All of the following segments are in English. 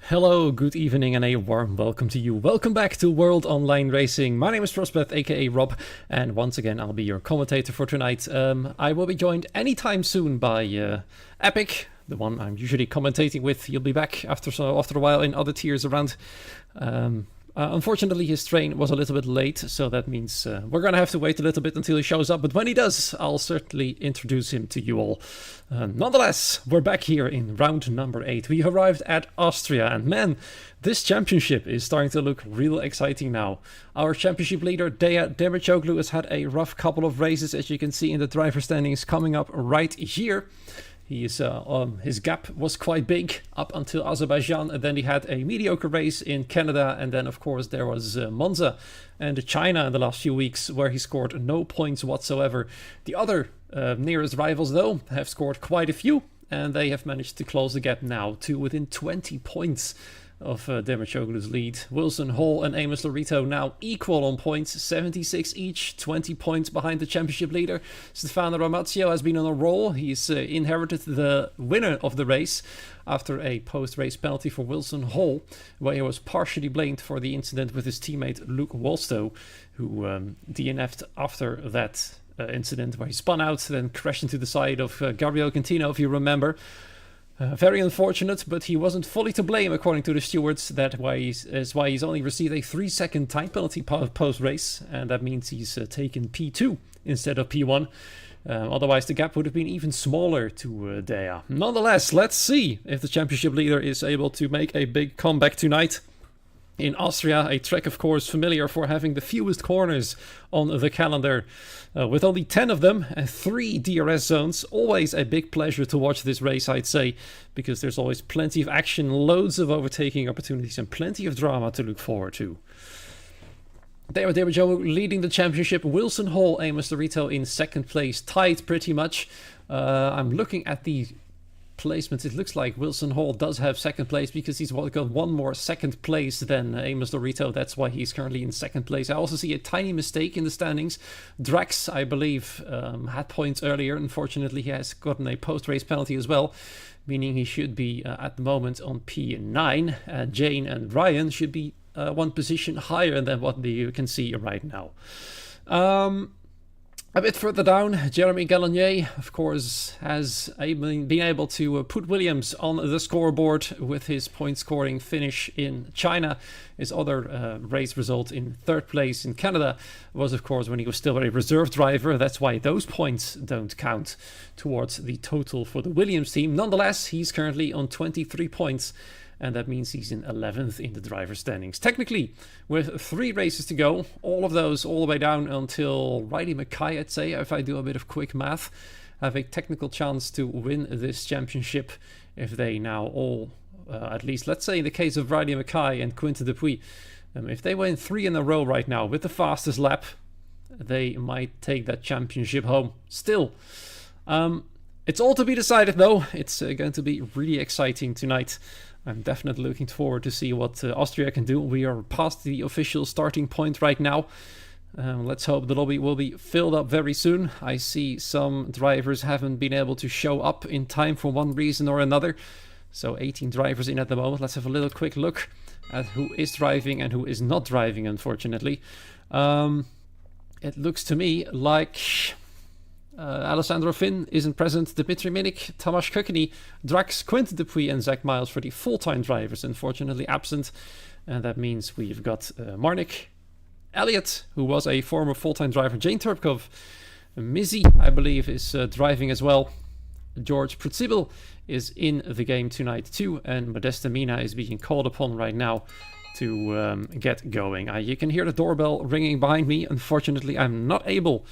Hello, good evening, and a warm welcome to you. Welcome back to World Online Racing. My name is Frostbeth, aka Rob, and once again I'll be your commentator for tonight. I will be joined anytime soon by Epic, the one I'm usually commentating with. He'll be back after a while in other tiers around. Unfortunately, his train was a little bit late, so that means we're going to have to wait a little bit until he shows up. But when he does, I'll certainly introduce him to you all. Nonetheless, we're back here in round number 8. We arrived at Austria, and man, this championship is starting to look real exciting now. Our championship leader, Deja Demircioglu, has had a rough couple of races, as you can see in the driver standings coming up right here. His gap was quite big up until Azerbaijan, and then he had a mediocre race in Canada, and then of course there was Monza and China in the last few weeks where he scored no points whatsoever. The other nearest rivals though have scored quite a few, and they have managed to close the gap now to within 20 points of Demircioglu's lead. Wilson Hall and Amos Lorito now equal on points, 76 each, 20 points behind the championship leader. Stefano Ramazio has been on a roll. He's inherited the winner of the race after a post-race penalty for Wilson Hall, where he was partially blamed for the incident with his teammate Luke Wolstow, who DNF'd after that incident, where he spun out, then crashed into the side of Gabriel Quintino, if you remember. Very unfortunate, but he wasn't fully to blame according to the stewards. That's why he's only received a 3-second time penalty post-race, and that means he's taken P2 instead of P1. Otherwise the gap would have been even smaller to Deja. Nonetheless, let's see if the championship leader is able to make a big comeback tonight. In Austria, a track of course familiar for having the fewest corners on the calendar, with only 10 of them and 3 DRS zones. Always a big pleasure to watch this race, I'd say, because there's always plenty of action, loads of overtaking opportunities, and plenty of drama to look forward to. Deja Demircioglu leading the championship. Wilson Hall, Amos Lorito in second place, tied pretty much. I'm looking at the placements. It looks like Wilson Hall does have second place because he's got one more second place than Amos Lorito. That's why he's currently in second place. I also see a tiny mistake in the standings. Drax, I believe, had points earlier. Unfortunately, he has gotten a post-race penalty as well, meaning he should be at the moment on P9. Jane and Ryan should be one position higher than what you can see right now. A bit further down, Jeremy Gallagher, of course, has been able to put Williams on the scoreboard with his point-scoring finish in China. His other race result in third place in Canada was, of course, when he was still a reserve driver. That's why those points don't count towards the total for the Williams team. Nonetheless, he's currently on 23 points, and that means he's in 11th in the driver standings. Technically, with 3 races to go, all of those all the way down until Riley Mackay, I'd say, if I do a bit of quick math, have a technical chance to win this championship if they now all, at least let's say in the case of Riley Mackay and Quintin Dupuis, if they win 3 in a row right now with the fastest lap, they might take that championship home. Still, it's all to be decided though. It's going to be really exciting tonight. I'm definitely looking forward to see what Austria can do. We are past the official starting point right now. Let's hope the lobby will be filled up very soon. I see some drivers haven't been able to show up in time for one reason or another. So 18 drivers in at the moment. Let's have a little quick look at who is driving and who is not driving, unfortunately. It looks to me like Alessandro Finn isn't present. Dmitry Minik, Tomasz Kokeny, Drax, Quintin Dupuis and Zach Miles for the full-time drivers, unfortunately absent. And that means we've got Marnik, Elliott, who was a former full-time driver, Jane Turpkov, Mizzy, I believe, is driving as well. George Prutsibil is in the game tonight too, and Modesta Mina is being called upon right now to get going. You can hear the doorbell ringing behind me. Unfortunately, I'm not able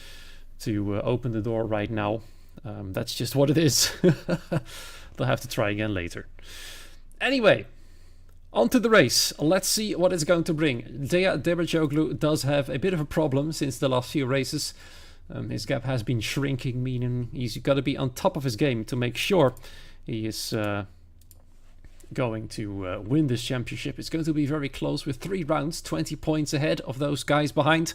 to open the door right now. That's just what it is. They'll have to try again later. Anyway, on to the race. Let's see what it's going to bring. Deja Demircioglu does have a bit of a problem since the last few races. His gap has been shrinking, meaning he's got to be on top of his game to make sure he is going to win this championship. It's going to be very close with 3 rounds, 20 points ahead of those guys behind.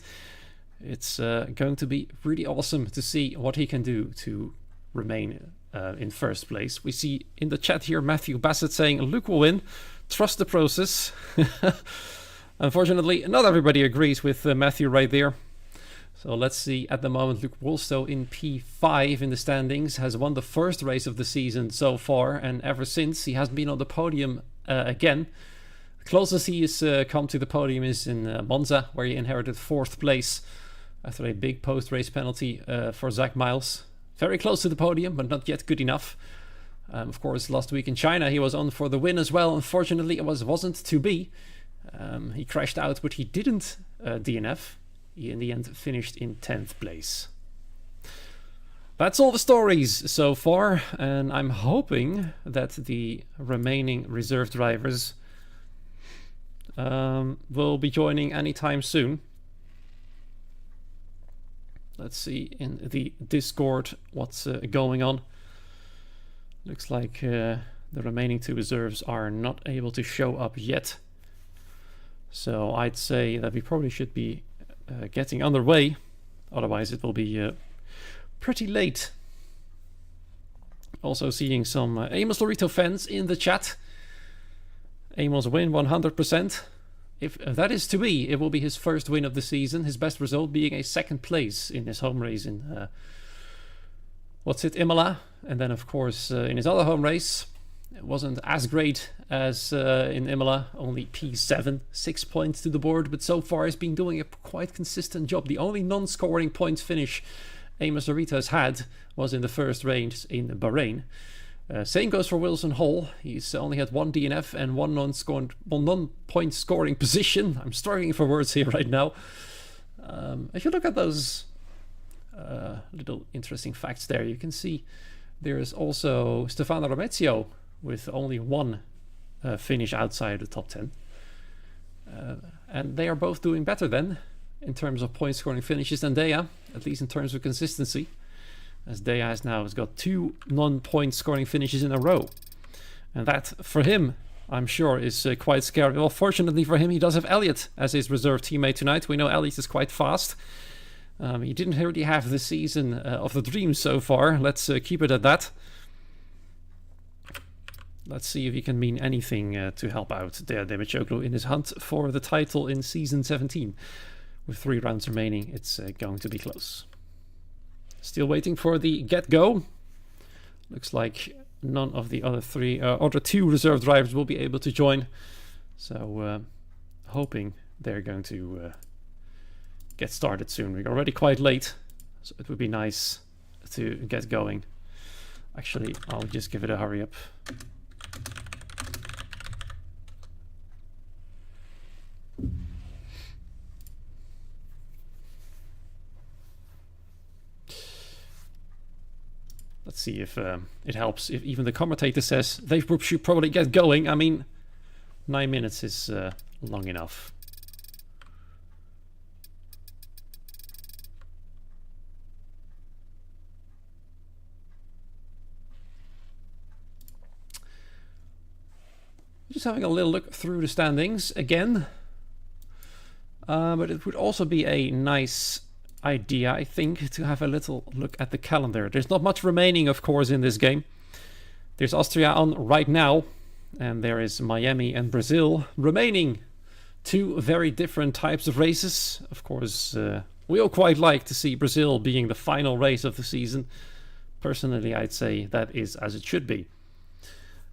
It's going to be really awesome to see what he can do to remain in first place. We see in the chat here Matthew Bassett saying Luke will win. trust the process. Unfortunately, not everybody agrees with Matthew right there. So let's see. At the moment, Luke Wolstow in P5 in the standings has won the first race of the season so far, and ever since he hasn't been on the podium again. The closest he has come to the podium is in Monza, where he inherited 4th place after a big post-race penalty for Zach Miles. Very close to the podium, but not yet good enough. Of course, last week in China, he was on for the win as well. Unfortunately, it wasn't to be. He crashed out, but he didn't DNF. He, in the end, finished in 10th place. That's all the stories so far, and I'm hoping that the remaining reserve drivers will be joining anytime soon. Let's see in the Discord what's going on. Looks like the remaining 2 reserves are not able to show up yet. So I'd say that we probably should be getting underway. Otherwise it will be pretty late. Also seeing some Amos Lorito fans in the chat. Amos win 100%. If that is to be, it will be his first win of the season. His best result being a 2nd place in his home race in Imola. And then of course in his other home race, it wasn't as great as in Imola, only P7, 6 points to the board, but so far he's been doing a quite consistent job. The only non-scoring points finish Amos Lorito has had was in the first race in Bahrain. Same goes for Wilson Hall. He's only had 1 DNF and 1 non-point scoring position. I'm struggling for words here right now. If you look at those little interesting facts there, you can see there's also Stefano Romezio with only 1 finish outside the top 10. And they are both doing better then in terms of point scoring finishes than Dea, at least in terms of consistency, as Dea has got 2 non-point scoring finishes in a row. And that, for him, I'm sure, is quite scary. Well, fortunately for him, he does have Elliott as his reserve teammate tonight. We know Elliott is quite fast. He didn't really have the season of the dream so far. Let's keep it at that. Let's see if he can mean anything to help out Dea Demicioglu in his hunt for the title in season 17. With 3 rounds remaining, it's going to be close. Still waiting for the get-go. Looks like none of the other 2 reserve drivers will be able to join. So hoping they're going to get started soon. We're already quite late, so it would be nice to get going. Actually, I'll just give it a hurry up. Let's see if it helps. If even the commentator says they should probably get going. I mean, 9 minutes is long enough. Just having a little look through the standings again. But it would also be a nice idea, I think, to have a little look at the calendar. There's not much remaining, of course, in this game. There's Austria on right now, and there is Miami and Brazil remaining. 2 very different types of races. Of course, we all quite like to see Brazil being the final race of the season. Personally, I'd say that is as it should be.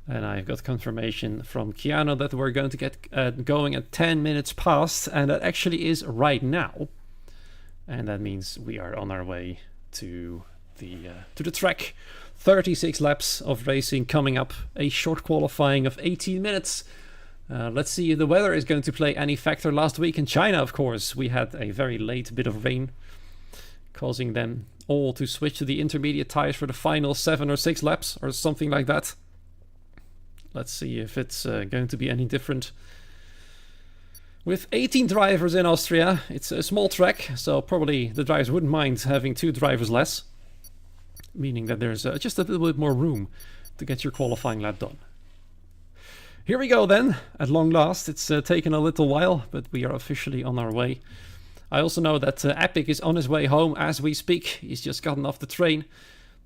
And I've got confirmation from Keanu that we're going to get going at 10 minutes past, and that actually is right now. And that means we are on our way to the track. 36 laps of racing coming up. A short qualifying of 18 minutes. Let's see if the weather is going to play any factor. Last week in China, of course, we had a very late bit of rain, causing them all to switch to the intermediate tires for the final 7 or 6 laps or something like that. Let's see if it's going to be any different. With 18 drivers in Austria, it's a small track, so probably the drivers wouldn't mind having 2 drivers less, meaning that there's just a little bit more room to get your qualifying lap done. Here we go then, at long last. It's taken a little while, but we are officially on our way. I also know that Epic is on his way home as we speak. He's just gotten off the train.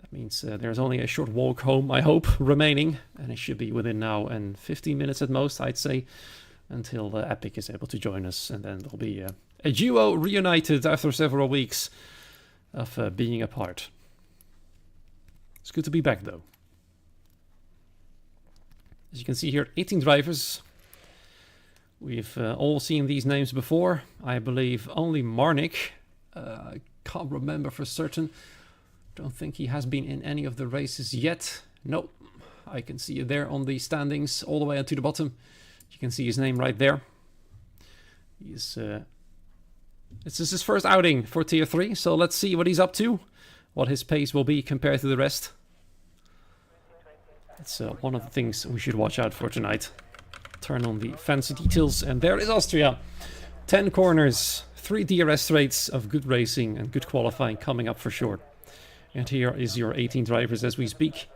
That means there's only a short walk home, I hope, remaining. And it should be within now and 15 minutes at most, I'd say, until Epic is able to join us. And then there'll be a duo reunited after several weeks of being apart. It's good to be back, though. As you can see here, 18 drivers. We've all seen these names before. I believe only Marnik. I can't remember for certain. Don't think he has been in any of the races yet. Nope. I can see it there on the standings all the way to the bottom. You can see his name right there. He's this is his first outing for Tier 3, so let's see what he's up to. What his pace will be compared to the rest. That's one of the things we should watch out for tonight. Turn on the fancy details, and there is Austria. 10 corners, 3 DRS straights of good racing and good qualifying coming up for sure. And here is your 18 drivers as we speak.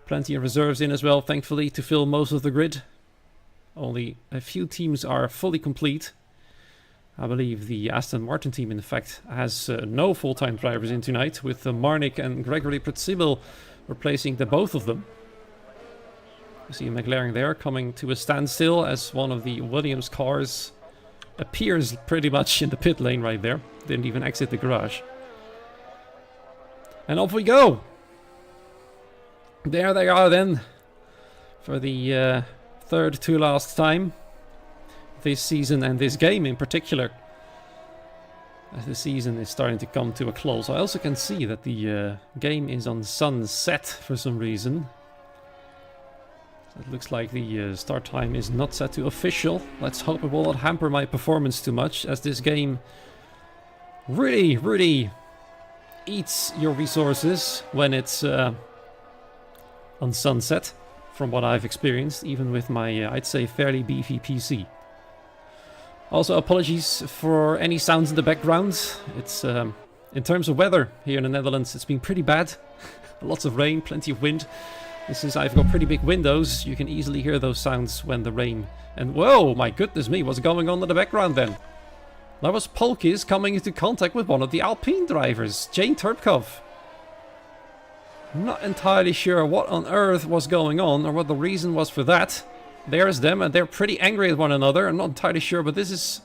Plenty of reserves in as well, thankfully, to fill most of the grid. Only a few teams are fully complete. I believe the Aston Martin team, in fact, has no full-time drivers in tonight, with Marnik and Gregory Pritzibel replacing the both of them. You see McLaren there coming to a standstill as one of the Williams cars appears pretty much in the pit lane right there. Didn't even exit the garage. And off we go! There they are then, for the third to last time this season and this game in particular. As the season is starting to come to a close. I also can see that the game is on sunset for some reason. It looks like the start time is not set to official. Let's hope it will not hamper my performance too much, as this game really eats your resources when it's on sunset, from what I've experienced, even with my, I'd say, fairly beefy PC. Also, apologies for any sounds in the background. It's, in terms of weather here in the Netherlands, it's been pretty bad. Lots of rain, plenty of wind. Since I've got pretty big windows, you can easily hear those sounds when the rain... And whoa, my goodness me, what's going on in the background then? That was Polkis coming into contact with one of the Alpine drivers, Jane Turpkov. I'm not entirely sure what on earth was going on, or what the reason was for that. There's them, and they're pretty angry at one another. I'm not entirely sure, but this is...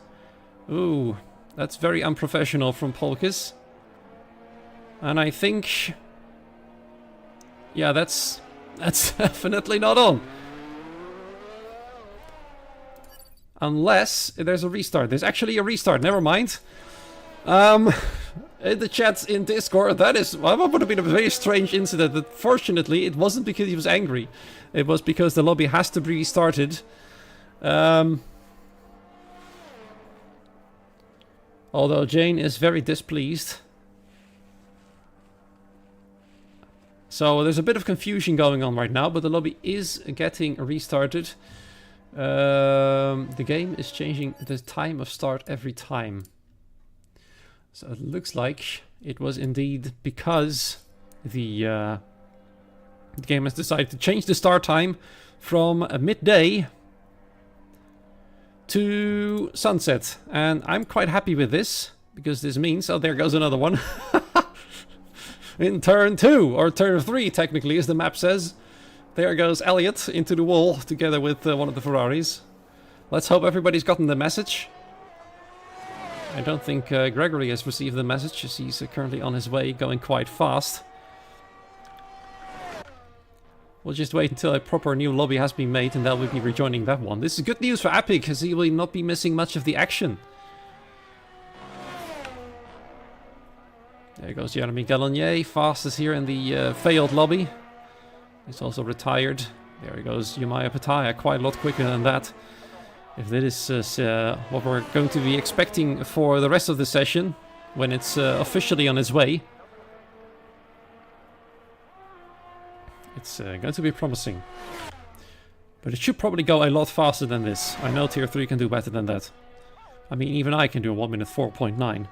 Ooh, that's very unprofessional from Polkis. And I think... Yeah, that's definitely not on. Unless there's a restart. There's actually a restart, never mind. In the chats in Discord, that would have been a very strange incident, but fortunately it wasn't because he was angry. It was because the lobby has to be restarted. Although Jane is very displeased. So there's a bit of confusion going on right now, but the lobby is getting restarted. The game is changing the time of start every time. So it looks like it was indeed because the game has decided to change the start time from midday to sunset. And I'm quite happy with this, because this means... Oh, there goes another one. In turn 2, or turn 3 technically, as the map says. There goes Elliot into the wall together with one of the Ferraris. Let's hope everybody's gotten the message. I don't think Gregory has received the message, as he's currently on his way, going quite fast. We'll just wait until a proper new lobby has been made, and then we'll be rejoining that one. This is good news for Epic, as he will not be missing much of the action. There goes Jeremy Gallonier, fastest here in the failed lobby. He's also retired. There he goes, Yumaya Pataya, quite a lot quicker than that. If this is what we're going to be expecting for the rest of the session, when it's officially on its way, it's going to be promising. But it should probably go a lot faster than this. I know Tier 3 can do better than that. I mean, even I can do a 1 minute 4.9.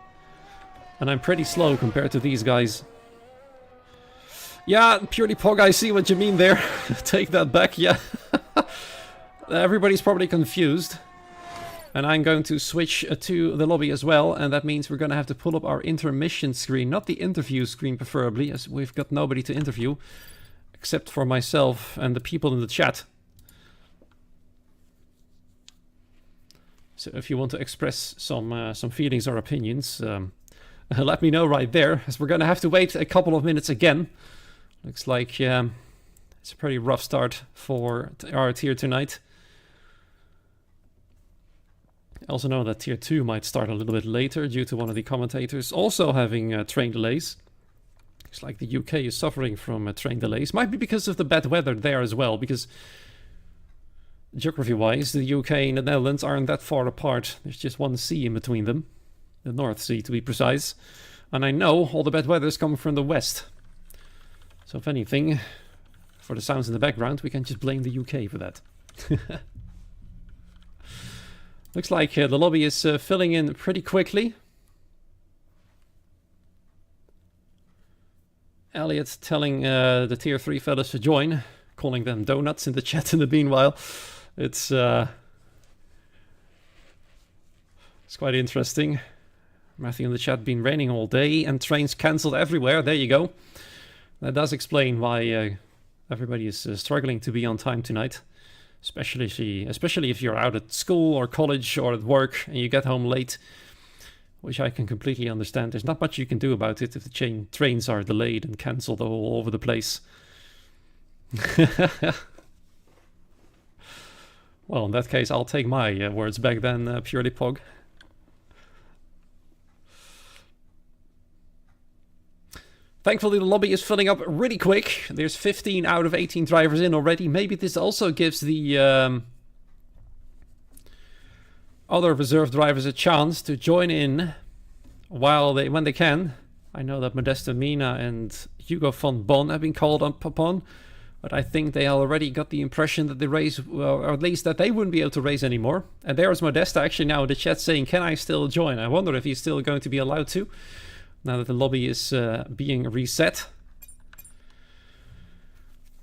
And I'm pretty slow compared to these guys. Yeah, purely Pog, I see what you mean there. Take that back, yeah. Everybody's probably confused. And I'm going to switch to the lobby as well, and that means we're going to have to pull up our intermission screen, not the interview screen preferably, as we've got nobody to interview, except for myself and the people in the chat. So if you want to express some feelings or opinions, let me know right there, as we're going to have to wait a couple of minutes again. Looks like it's a pretty rough start for our tier tonight. I also know that tier 2 might start a little bit later due to one of the commentators also having train delays. Looks like the UK is suffering from train delays. Might be because of the bad weather there as well, because geography-wise, the UK and the Netherlands aren't that far apart. There's just one sea in between them. The North Sea, to be precise. And I know all the bad weather is coming from the west. So if anything, for the sounds in the background, we can just blame the UK for that. Looks like the lobby is filling in pretty quickly. Elliot telling the tier 3 fellas to join, calling them donuts in the chat in the meanwhile. It's quite interesting. Matthew in the chat, been raining all day and trains cancelled everywhere. There you go. That does explain why everybody is struggling to be on time tonight. Especially if you're out at school or college or at work and you get home late, which I can completely understand. There's not much you can do about it if the trains are delayed and cancelled all over the place. Well, in that case, I'll take my words back then, Purely Pog. Thankfully, the lobby is filling up really quick. There's 15 out of 18 drivers in already. Maybe this also gives the other reserve drivers a chance to join in when they can. I know that Modesto Mina and Hugo van Bon have been called upon, but I think they already got the impression that the race, or at least that they wouldn't be able to race anymore. And there's Modesto actually now in the chat saying, can I still join? I wonder if he's still going to be allowed to, now that the lobby is being reset.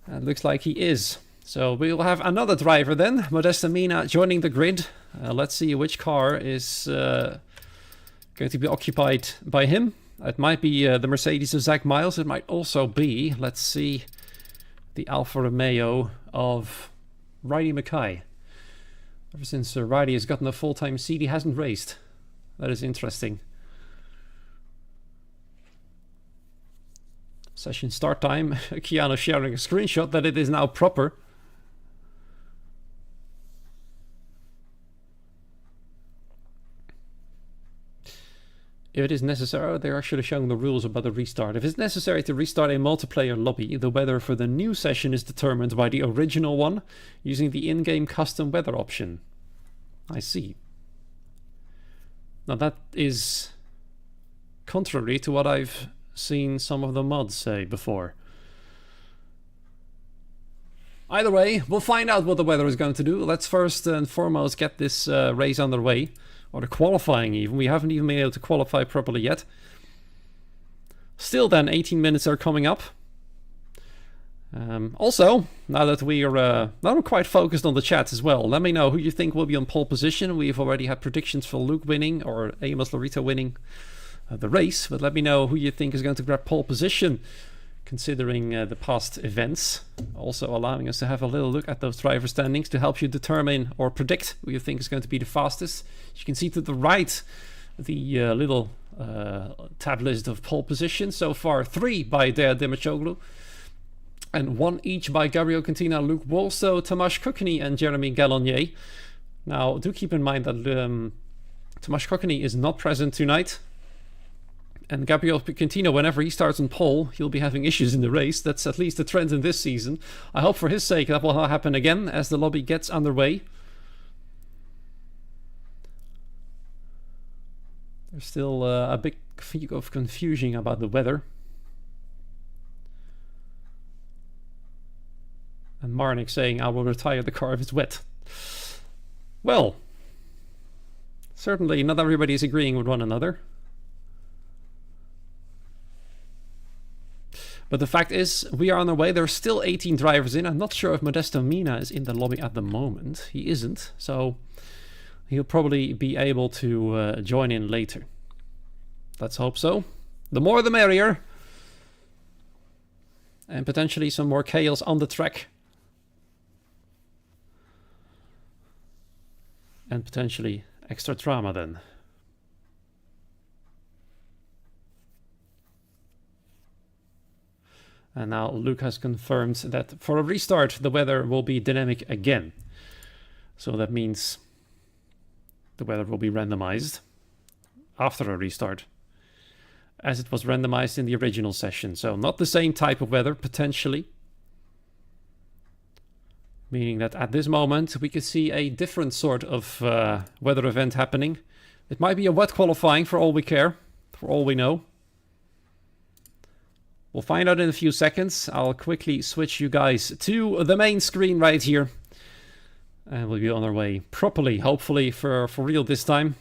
It looks like he is. So we'll have another driver then, Modesto Mina joining the grid. Let's see which car is going to be occupied by him. It might be the Mercedes of Zach Miles. It might also be, let's see, the Alfa Romeo of Riley Mackay. Ever since Riley has gotten a full-time seat, he hasn't raced. That is interesting. Session start time. Keanu sharing a screenshot that it is now proper. If it is necessary, they're actually showing the rules about the restart. If it's necessary to restart a multiplayer lobby, the weather for the new session is determined by the original one using the in-game custom weather option. I see. Now that is contrary to what I've seen some of the mods say before. Either way, we'll find out what the weather is going to do. Let's first and foremost get this race underway. Or the qualifying even. We haven't even been able to qualify properly yet. Still then, 18 minutes are coming up. Also, now that we are now I'm quite focused on the chat as well, let me know who you think will be on pole position. We've already had predictions for Luke winning or Amos Lorito winning the race, but let me know who you think is going to grab pole position considering the past events. Also allowing us to have a little look at those driver standings to help you determine or predict who you think is going to be the fastest. As you can see to the right, the little tab list of pole positions. So far 3 by Dea Dimachoglu and 1 each by Gabriel Cantina, Luke Wolso, Tomasz Kokeny and Jeremy Gallonier. Now do keep in mind that Tomasz Kokeny is not present tonight. And Gabriel Quintino, whenever he starts on pole, he'll be having issues in the race. That's at least the trend in this season. I hope for his sake that will not happen again as the lobby gets underway. There's still a big fig of confusion about the weather. And Marnik saying, I will retire the car if it's wet. Well, certainly not everybody is agreeing with one another. But the fact is, we are on our way. There are still 18 drivers in. I'm not sure if Modesto Mina is in the lobby at the moment. He isn't. So he'll probably be able to join in later. Let's hope so. The more the merrier. And potentially some more chaos on the track. And potentially extra drama then. And now Luke has confirmed that for a restart the weather will be dynamic again. So that means the weather will be randomized after a restart, as it was randomized in the original session. So not the same type of weather, potentially. Meaning that at this moment we could see a different sort of weather event happening. It might be a wet qualifying for all we care, for all we know. We'll find out in a few seconds. I'll quickly switch you guys to the main screen right here. And we'll be on our way properly, hopefully for real this time.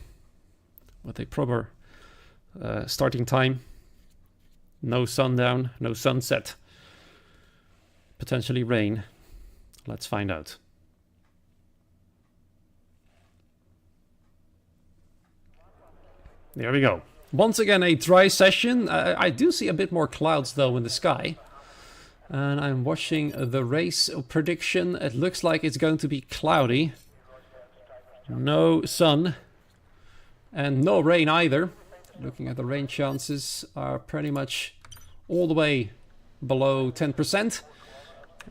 With a proper starting time. No sundown, no sunset. Potentially rain. Let's find out. There we go. Once again, a dry session. I do see a bit more clouds though in the sky. And I'm watching the race prediction. It looks like it's going to be cloudy. No sun. And no rain either. Looking at the rain chances are pretty much all the way below 10%.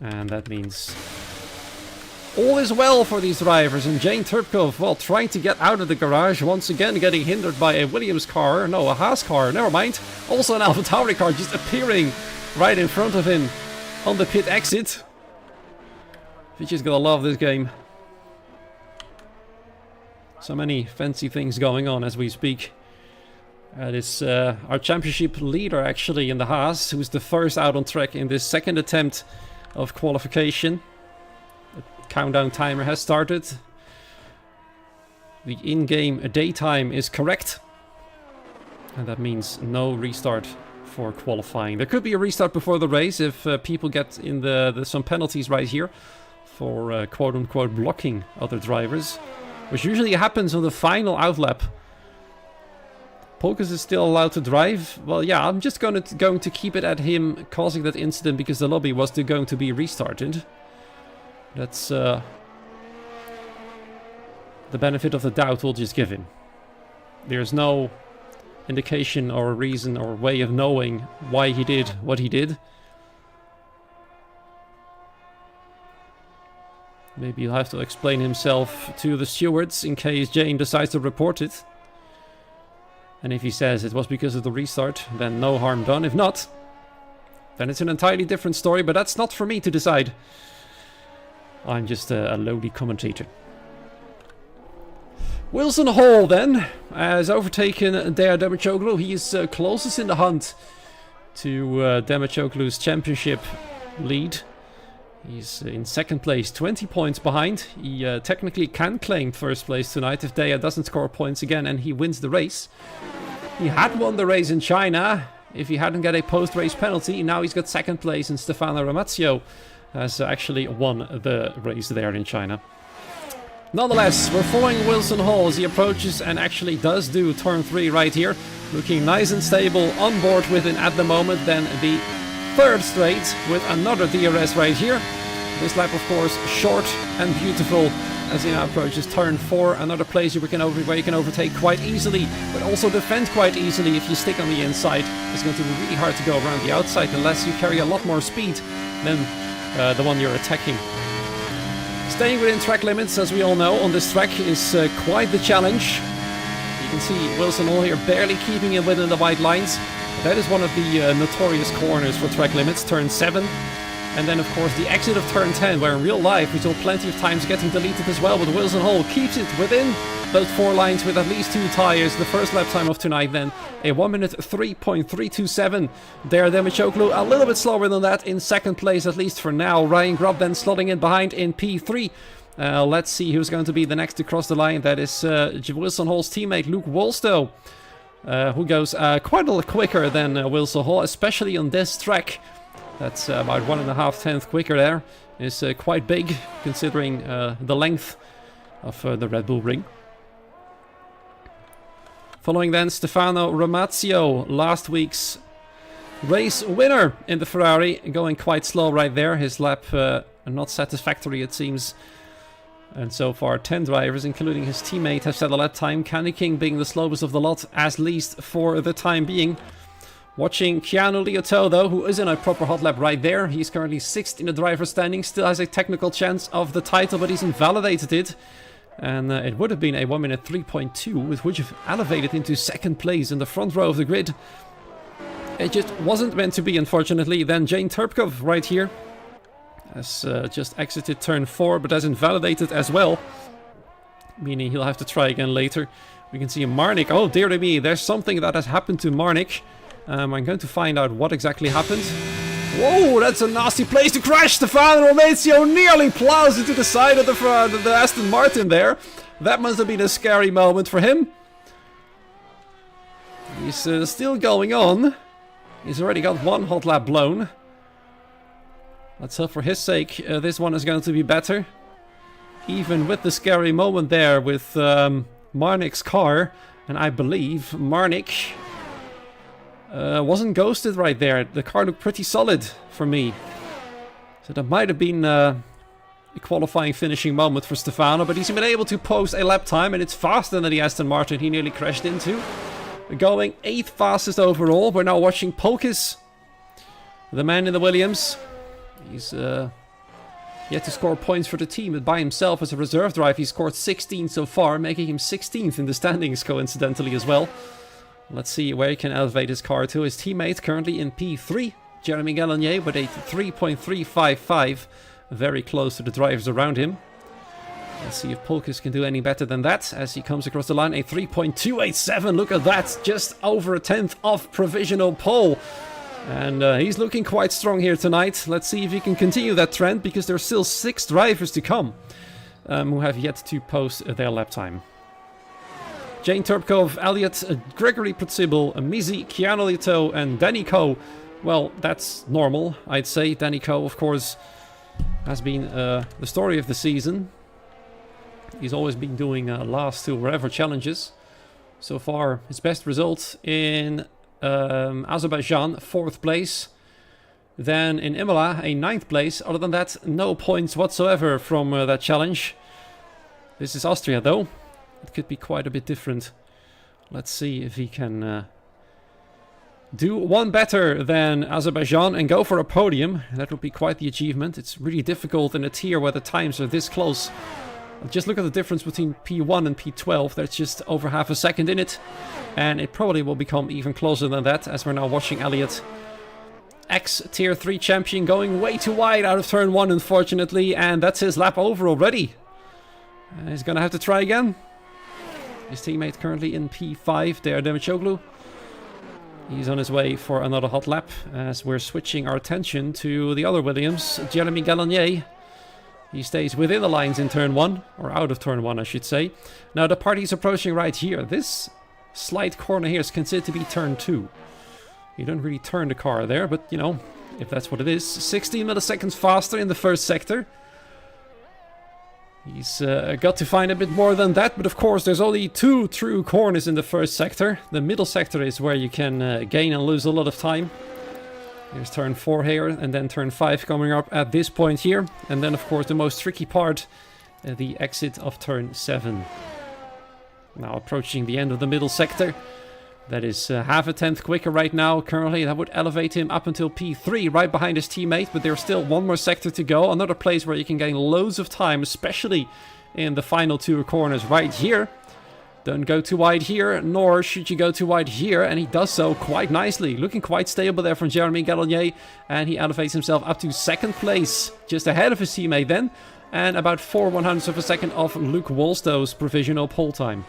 And that means all is well for these drivers. And Jane Turpkov, well, trying to get out of the garage. Once again getting hindered by a Williams car. No, a Haas car. Never mind. Also an AlphaTauri car just appearing right in front of him on the pit exit. He's just gonna love this game. So many fancy things going on as we speak. It's our championship leader actually in the Haas, who's the first out on track in this second attempt of qualification. The countdown timer has started. The in-game daytime is correct. And that means no restart for qualifying. There could be a restart before the race if people get in some penalties right here for quote-unquote blocking other drivers, which usually happens on the final outlap. Polkus is still allowed to drive. Well, yeah, I'm just going to keep it at him causing that incident because the lobby was going to be restarted. That's the benefit of the doubt we'll just give him. There's no indication or reason or way of knowing why he did what he did. Maybe he'll have to explain himself to the stewards in case Jane decides to report it. And if he says it was because of the restart, then no harm done. If not, then it's an entirely different story, but that's not for me to decide. I'm just a lowly commentator. Wilson Hall then has overtaken Deir Demachoglu. He is closest in the hunt to Demachoglu's championship lead. He's in second place, 20 points behind. He technically can claim first place tonight if Deir doesn't score points again and he wins the race. He had won the race in China if he hadn't got a post-race penalty. Now he's got second place and Stefano Ramazio has actually won the race there in China. Nonetheless, we're following Wilson Hall as he approaches and actually does do turn 3 right here. Looking nice and stable on board with it at the moment. Then the third straight with another DRS right here. This lap, of course, short and beautiful as he now approaches turn 4. Another place where you can overtake quite easily, but also defend quite easily if you stick on the inside. It's going to be really hard to go around the outside unless you carry a lot more speed than the one you're attacking. Staying within track limits, as we all know, on this track is quite the challenge. You can see Wilson Hall here barely keeping it within the white lines. That is one of the notorious corners for track limits, turn 7. And then, of course, the exit of turn 10, where in real life we saw plenty of times getting deleted as well, but Wilson Hall keeps it within those 4 lines with at least 2 tyres. The first lap time of tonight then, a 1 minute 3.327. Deir Demachoglu a little bit slower than that, in second place at least for now. Ryan Grubb then slotting in behind in P3. Let's see who's going to be the next to cross the line. That is Wilson Hall's teammate Luke Wolstow, who goes quite a lot quicker than Wilson Hall, especially on this track. That's about 1.5 tenths quicker there. Is quite big considering the length of the Red Bull ring. Following then Stefano Romazio, last week's race winner in the Ferrari, going quite slow right there. His lap not satisfactory, it seems. And so far 10 drivers, including his teammate, have set a lap time. Candy King being the slowest of the lot, at least for the time being. Watching Keanu Liotto though, who is in a proper hot lap right there. He's currently 6th in the driver's standing, still has a technical chance of the title, but he's invalidated it. And it would have been a 1 minute 3.2, which would have elevated into 2nd place in the front row of the grid. It just wasn't meant to be, unfortunately. Then Jane Turpkov right here has just exited turn 4, but has invalidated as well, meaning he'll have to try again later. We can see Marnik. Oh dear to me, there's something that has happened to Marnik. I'm going to find out what exactly happened. Whoa, that's a nasty place to crash. Stefano Romazio nearly plows into the side of the Aston Martin there. That must have been a scary moment for him. He's still going on. He's already got 1 hot lap blown. Let's hope for his sake this one is going to be better. Even with the scary moment there with Marnik's car. And I believe Marnik wasn't ghosted right there. The car looked pretty solid for me. So that might have been a qualifying finishing moment for Stefano. But he's been able to post a lap time, and it's faster than the Aston Martin he nearly crashed into. Going 8th fastest overall. We're now watching Polkis, the man in the Williams. He's yet to score points for the team, but by himself as a reserve drive, he scored 16 so far, making him 16th in the standings coincidentally as well. Let's see where he can elevate his car to. His teammate currently in P3, Jeremy Gallagher, with a 3.355, very close to the drivers around him. Let's see if Polkis can do any better than that as he comes across the line. A 3.287, look at that, just over a 10th off provisional pole. And he's looking quite strong here tonight. Let's see if he can continue that trend, because there's still 6 drivers to come who have yet to post their lap time. Jane Turpkov, Elliott, Gregory Pritzibel, Mizi, Keanu Liotto, and Danny Coe. Well, that's normal, I'd say. Danny Coe, of course, has been the story of the season. He's always been doing last to wherever challenges. So far, his best result in Azerbaijan, 4th place. Then in Imola, a 9th place. Other than that, no points whatsoever from that challenge. This is Austria, though. It could be quite a bit different. Let's see if he can do one better than Azerbaijan and go for a podium. That would be quite the achievement. It's really difficult in a tier where the times are this close. Just look at the difference between P1 and P12. There's just over half a second in it. And it probably will become even closer than that, as we're now watching Elliott, ex-Tier 3 champion, going way too wide out of turn 1, unfortunately. And that's his lap over already. He's going to have to try again. His teammate currently in P5, there, Demechoglu. He's on his way for another hot lap, as we're switching our attention to the other Williams, Jeremy Gallagher. He stays within the lines in turn 1, or out of turn 1, I should say. Now the party's approaching right here. This slight corner here is considered to be turn 2. You don't really turn the car there, but you know, if that's what it is. 16 milliseconds faster in the first sector. He's got to find a bit more than that, but of course there's only 2 true corners in the first sector. The middle sector is where you can gain and lose a lot of time. There's turn 4 here, and then turn 5 coming up at this point here. And then of course the most tricky part, the exit of turn 7. Now approaching the end of the middle sector. That is half a tenth quicker right now. Currently that would elevate him up until P3, right behind his teammate. But there's still one more sector to go. Another place where you can gain loads of time, especially in the final 2 corners right here. Don't go too wide here, nor should you go too wide here. And he does so quite nicely. Looking quite stable there from Jeremy Gallagher. And he elevates himself up to 2nd place, just ahead of his teammate then. And about 4/100ths of a second off Luke Wolstow's provisional pole time.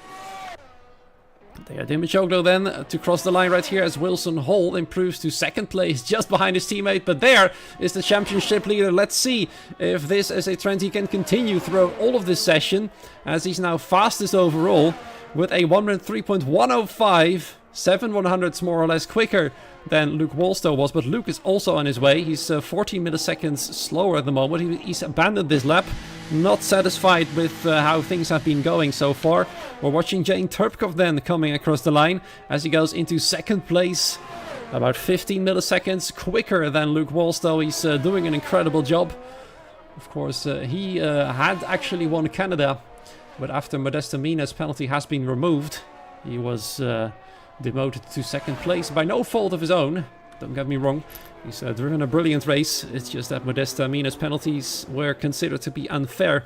There, Demechoglu then to cross the line right here as Wilson Hall improves to 2nd place just behind his teammate. But there is the championship leader. Let's see if this is a trend he can continue throughout all of this session, as he's now fastest overall with a 1 minute 3.105, 7/100ths more or less quicker than Luke Wolstow was. But Luke is also on his way. He's 14 milliseconds slower at the moment. He's abandoned this lap. not satisfied with how things have been going so far. We're watching Jane Turpkov then coming across the line as he goes into second place. About 15 milliseconds quicker than Luke Walstow. He's doing an incredible job. Of course, he had actually won Canada, but after Modesta Mina's penalty has been removed, he was demoted to second place by no fault of his own. Don't get me wrong. He's driven a brilliant race. It's just that Modesta Mina's penalties were considered to be unfair,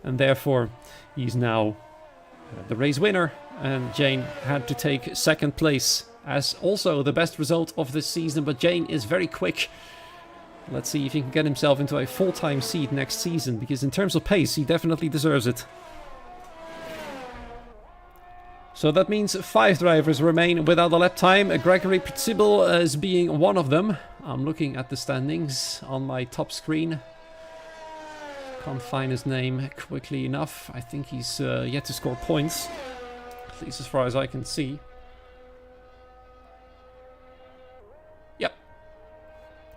and therefore he's now the race winner, and Jane had to take second place as also the best result of this season. But Jane is very quick. Let's see if he can get himself into a full-time seat next season, because in terms of pace he definitely deserves it. So that means 5 drivers remain without a lap time. Gregory Pritzibel is being one of them. I'm looking at the standings on my top screen. Can't find his name quickly enough. I think he's yet to score points, at least as far as I can see. Yep.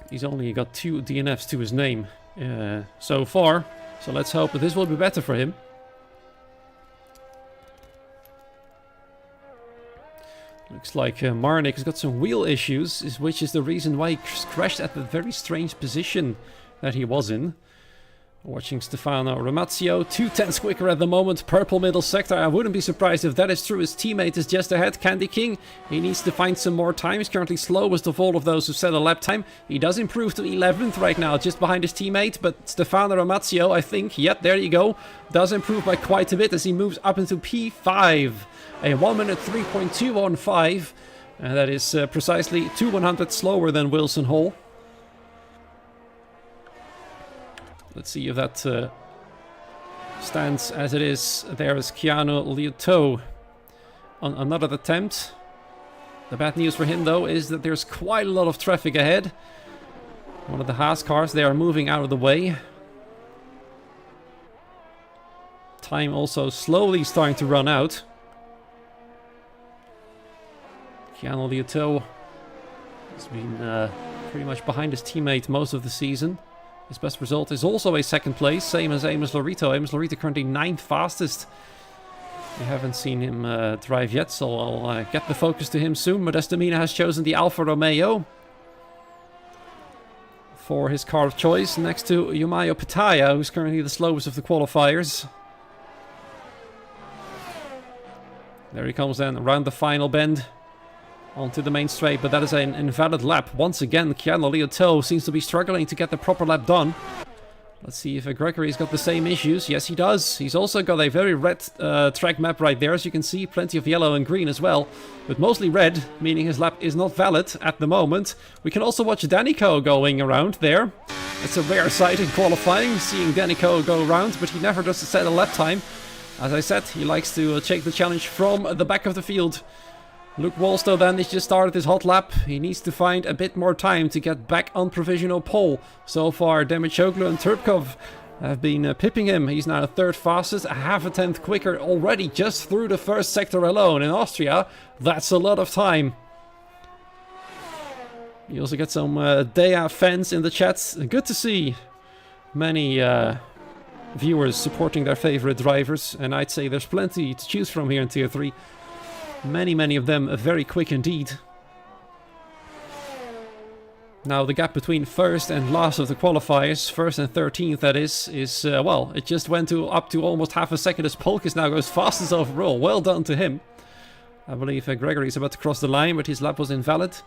He's only got 2 DNFs to his name so far. So let's hope that this will be better for him. Looks like Marnik has got some wheel issues, which is the reason why he crashed at the very strange position that he was in. Watching Stefano Ramazio, 2/10 quicker at the moment, purple middle sector. I wouldn't be surprised if that is true. His teammate is just ahead, Candy King. He needs to find some more time. He's currently slowest of all of those who set a lap time. He does improve to 11th right now, just behind his teammate, but Stefano Ramazio, I think, yep, there you go, does improve by quite a bit as he moves up into P5. A 1 minute 3.215, and that is precisely 2/100 slower than Wilson Hall. Let's see if that stands as it is. There is Keanu Liuto on another attempt. The bad news for him, though, is that there's quite a lot of traffic ahead. One of the Haas cars, they are moving out of the way. Time also slowly starting to run out. Keanu Liuto has been pretty much behind his teammate most of the season. His best result is also a second place, same as Amos Lorito. Amos Lorito currently 9th fastest. We haven't seen him drive yet, so I'll get the focus to him soon. Modesta Mina has chosen the Alfa Romeo for his car of choice, next to Yumayo Pitaya, who's currently the slowest of the qualifiers. There he comes then, around the final bend. Onto the main straight, but that is an invalid lap. Once again, Keanu Liuto seems to be struggling to get the proper lap done. Let's see if Gregory's got the same issues. Yes, he does. He's also got a very red track map right there, as you can see. Plenty of yellow and green as well, but mostly red, meaning his lap is not valid at the moment. We can also watch Danico going around there. It's a rare sight in qualifying, seeing Danico go around, but he never does set a lap time. As I said, he likes to take the challenge from the back of the field. Luke Walstow then has just started his hot lap. He needs to find a bit more time to get back on provisional pole. So far, Demichoglu and Turpkov have been pipping him. He's now 3rd fastest, a half a tenth quicker already just through the first sector alone. In Austria, that's a lot of time. You also get some Dea fans in the chats. Good to see many viewers supporting their favorite drivers. And I'd say there's plenty to choose from here in Tier 3. Many of them very quick indeed. Now the gap between first and last of the qualifiers, first and 13th that is well, it just went up to almost half a second as Polkis now goes fastest overall. Well done to him. I believe Gregory's about to cross the line, but his lap was invalid.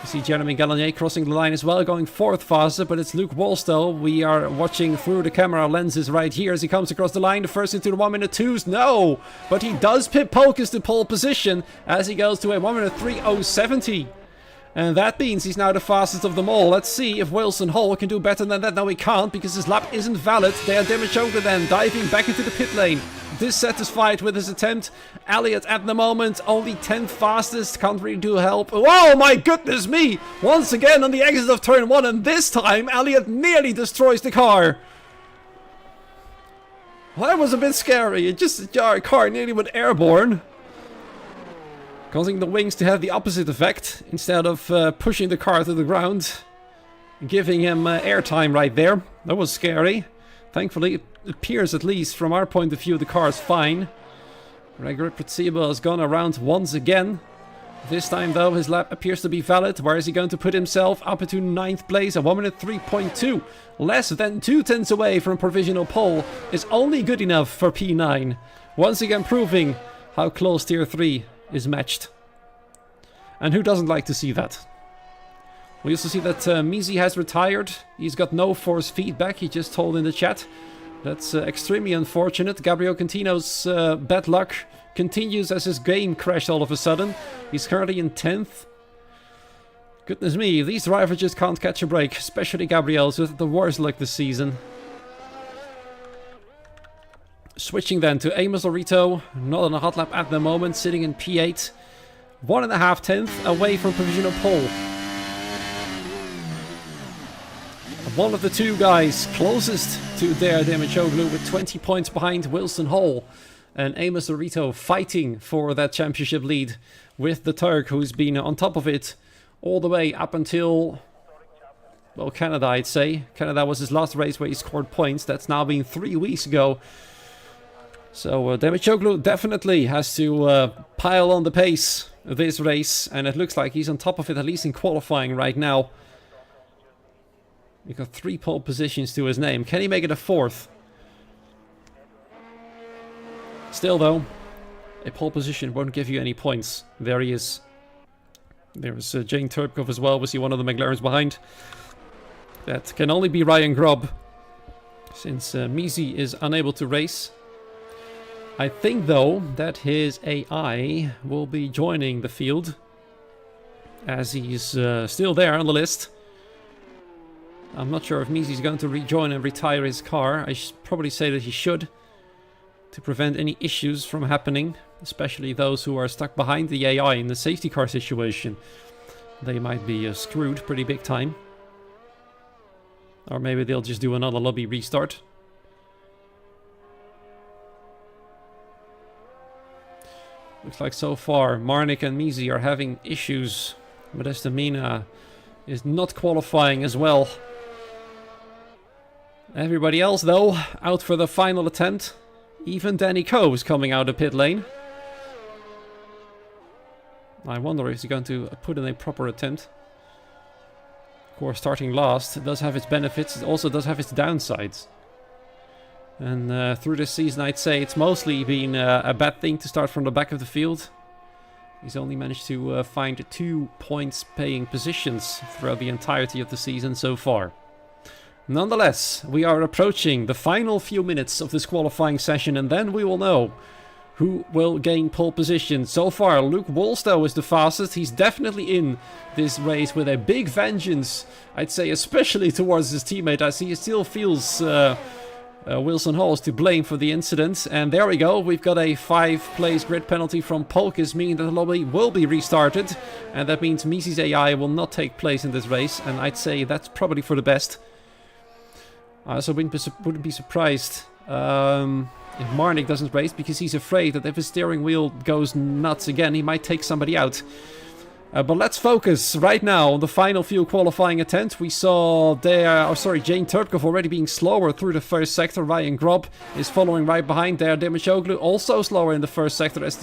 You see Jeremy Gallagher crossing the line as well, going 4th faster, but it's Luke Walstow. We are watching through the camera lenses right here as he comes across the line. The first into the 1 minute 2s, no! But he does pit Polkis to pole position as he goes to a 1 minute 3:070. And that means he's now the fastest of them all. Let's see if Wilson Hall can do better than that. No, he can't, because his lap isn't valid. They are Demichoglu then, diving back into the pit lane. Dissatisfied with his attempt. Elliott at the moment, only 10th fastest, can't really do help. Oh my goodness me! Once again on the exit of turn 1, and this time Elliott nearly destroys the car. Well, that was a bit scary. Our car nearly went airborne, causing the wings to have the opposite effect. Instead of pushing the car to the ground, giving him airtime right there. That was scary. Thankfully, it appears, at least from our point of view, the car is fine. Gregor Pritsiba has gone around once again. This time, though, his lap appears to be valid. Where is he going to put himself? Up into 9th place, a 1 minute 3.2. Less than 2/10 away from provisional pole is only good enough for P9. Once again proving how close Tier 3 is matched. And who doesn't like to see that? We also see that Misi has retired. He's got no force feedback, he just told in the chat. That's extremely unfortunate. Gabriel Contino's bad luck continues as his game crashed all of a sudden. He's currently in 10th. Goodness me, these drivers just can't catch a break, especially Gabriel's with the worst luck this season. Switching then to Amos Lorito, not on a hot lap at the moment, sitting in P8. 1.5 away from provisional pole. One of the two guys closest to Dare Demechoglu with 20 points behind Wilson Hall. And Amos Lorito fighting for that championship lead with the Turk, who's been on top of it all the way up until, well, Canada, I'd say. Canada was his last race where he scored points. That's now been 3 weeks ago. So Demechoglu definitely has to pile on the pace of this race. And it looks like he's on top of it, at least in qualifying right now. We've got 3 pole positions to his name. Can he make it a 4th? Still, though, a pole position won't give you any points. There he is. There's Jane Turpkov as well. We see one of the McLarens behind. That can only be Ryan Grob, since Misi is unable to race. I think, though, that his AI will be joining the field, as he's still there on the list. I'm not sure if Misi's going to rejoin and retire his car. I should probably say that he should, to prevent any issues from happening, especially those who are stuck behind the AI in the safety car situation. They might be screwed pretty big time. Or maybe they'll just do another lobby restart. Looks like so far Marnik and Misi are having issues. Modesta Mina is not qualifying as well. Everybody else, though, out for the final attempt. Even Danny Coe is coming out of pit lane. I wonder if he's going to put in a proper attempt. Of course, starting last does have its benefits. It also does have its downsides. And through this season, I'd say it's mostly been a bad thing to start from the back of the field. He's only managed to find 2 points paying positions throughout the entirety of the season so far. Nonetheless, we are approaching the final few minutes of this qualifying session, and then we will know who will gain pole position. So far, Luke Wolstow is the fastest. He's definitely in this race with a big vengeance, I'd say, especially towards his teammate, as he still feels Wilson Hall is to blame for the incident. And there we go, we've got a 5-place grid penalty from Polkis, meaning that the lobby will be restarted, and that means Misi's AI will not take place in this race, and I'd say that's probably for the best. I also wouldn't be surprised if Marnik doesn't race, because he's afraid that if his steering wheel goes nuts again, he might take somebody out. But let's focus right now on the final few qualifying attempts. We saw Jane Turpkov already being slower through the first sector. Ryan Grob is following right behind there. Demechoglu also slower in the first sector, as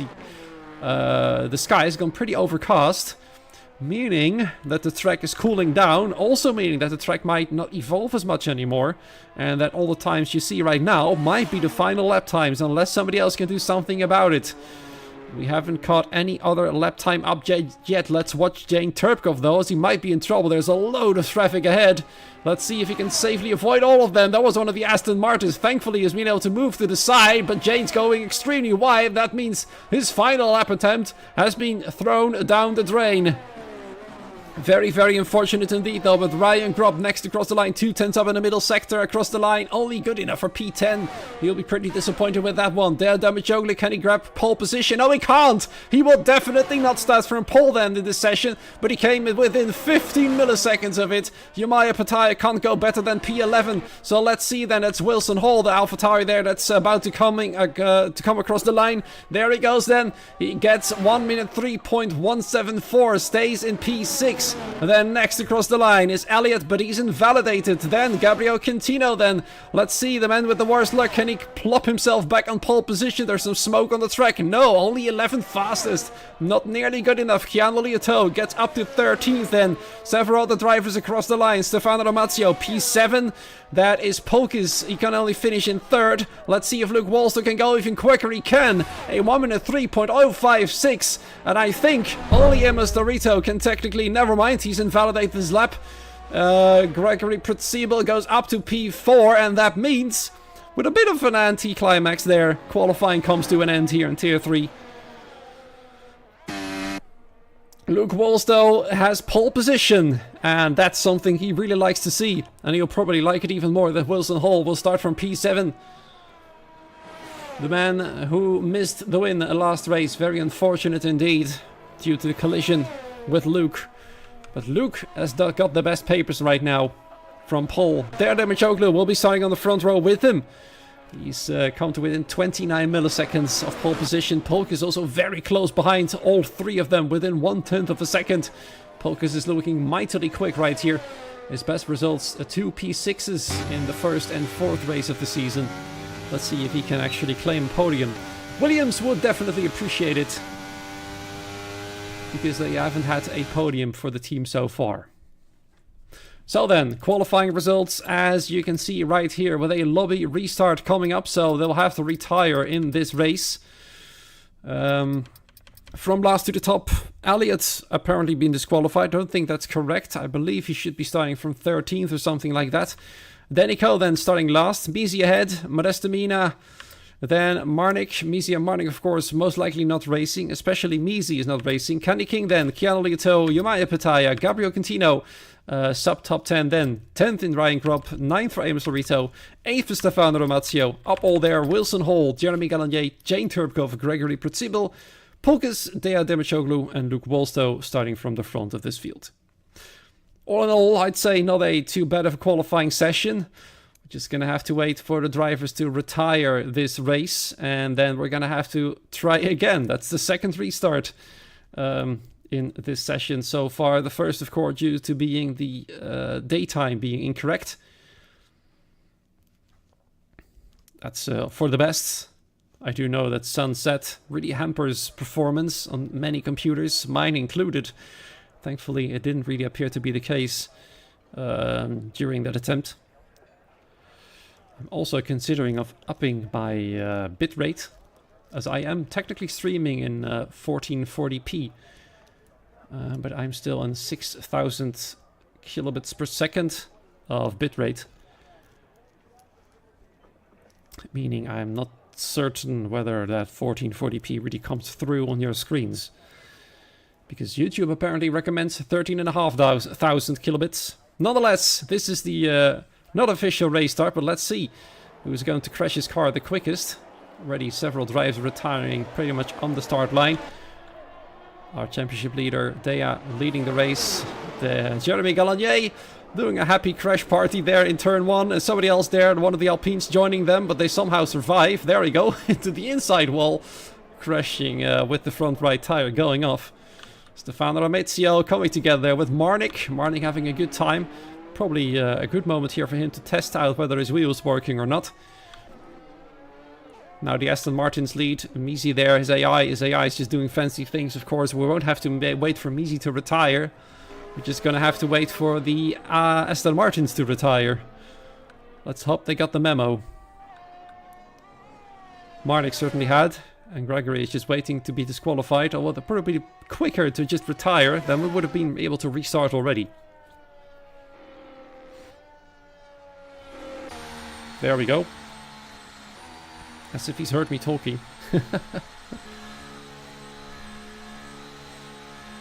the sky has gone pretty overcast. Meaning that the track is cooling down, also meaning that the track might not evolve as much anymore, and that all the times you see right now might be the final lap times, unless somebody else can do something about it. We haven't caught any other lap time update yet. Let's watch Jane Turpkov, though, as he might be in trouble. There's a load of traffic ahead. Let's see if he can safely avoid all of them. That was one of the Aston Martins. Thankfully, he's been able to move to the side, but Jane's going extremely wide. That means his final lap attempt has been thrown down the drain. Very, very unfortunate indeed, though, with Ryan Grob next across the line, 2/10 up in the middle sector across the line, only good enough for P10. He'll be pretty disappointed with that one. There, Demechoglu, can he grab pole position? No, he can't! He will definitely not start from pole then in this session, but he came within 15 milliseconds of it. Yamaya Pataya can't go better than P11, so let's see then. It's Wilson Hall, the AlphaTauri there, that's about to come across the line. There he goes then. He gets 1 minute 3.174, stays in P6. race. And then next across the line is Elliott, but he's invalidated. Then Gabriel Quintino then. Let's see, the man with the worst luck. Can he plop himself back on pole position? There's some smoke on the track. No, only 11th fastest. Not nearly good enough. Keanu Liato gets up to 13th then. Several other drivers across the line. Stefano Romazio, P7. That is Polkes. He can only finish in 3rd. Let's see if Luke Walster can go even quicker. He can. A 1 minute 3.056. And I think only Amos Dorito can technically... Never mind, he's invalidated this lap. Gregory Pritzebel goes up to P4. And that means, with a bit of an anti-climax there, qualifying comes to an end here in Tier 3. Luke Walstow has pole position, and that's something he really likes to see. And he'll probably like it even more that Wilson Hall will start from P7. The man who missed the win last race, very unfortunate indeed, due to the collision with Luke. But Luke has got the best papers right now from pole. There, Demichoglu will be starting on the front row with him. He's come to within 29 milliseconds of pole position. Polkes is also very close behind all three of them within 1/10 of a second. Polkes is looking mightily quick right here. His best results, 2 P6s in the first and fourth race of the season. Let's see if he can actually claim a podium. Williams would definitely appreciate it, because they haven't had a podium for the team so far. So then, qualifying results, as you can see right here, with a lobby restart coming up, so they'll have to retire in this race. From last to the top, Elliott's apparently been disqualified. Don't think that's correct. I believe he should be starting from 13th or something like that. Denico then starting last. Misi ahead, Modesta Mina, then Marnik. Misi and Marnik, of course, most likely not racing. Especially Misi is not racing. Candy King then, Keanu Liato, Yumaya Pataya, Gabriel Quintino. Sub top 10 then. 10th in Ryan Kropp, 9th for Amos Lorito, 8th for Stefano Romazio. Up all there, Wilson Hall, Jeremy Gallagher, Jane Turbkov, Gregory Pritzebel, Polkes, Dea Demichoglu, and Luke Walstow starting from the front of this field. All in all, I'd say not a too bad of a qualifying session. We're just going to have to wait for the drivers to retire this race, and then we're going to have to try again. That's the second restart in this session so far. The first, of course, due to being the daytime being incorrect. That's for the best. I do know that sunset really hampers performance on many computers, mine included. Thankfully, it didn't really appear to be the case during that attempt. I'm also considering of upping my bitrate, as I am technically streaming in 1440p. But I'm still on 6,000 kilobits per second of bitrate. Meaning I'm not certain whether that 1440p really comes through on your screens. Because YouTube apparently recommends 13,500 kilobits. Nonetheless, this is the not official race start, but let's see who's going to crash his car the quickest. Already several drivers retiring pretty much on the start line. Our championship leader, Dea, leading the race. Jeremy Gallagher doing a happy crash party there in turn 1. And somebody else there, one of the Alpines joining them, but they somehow survive. There we go, into the inside wall, crashing with the front right tire going off. Stefano Romazio coming together there with Marnik. Marnik having a good time. Probably a good moment here for him to test out whether his wheel's working or not. Now the Aston Martin's lead. Misi there, his AI is just doing fancy things, of course. We won't have to wait for Misi to retire. We're just gonna have to wait for the Aston Martins to retire. Let's hope they got the memo. Marnik certainly had, and Gregory is just waiting to be disqualified. Although they're probably quicker to just retire than we would have been able to restart already. There we go. As if he's heard me talking.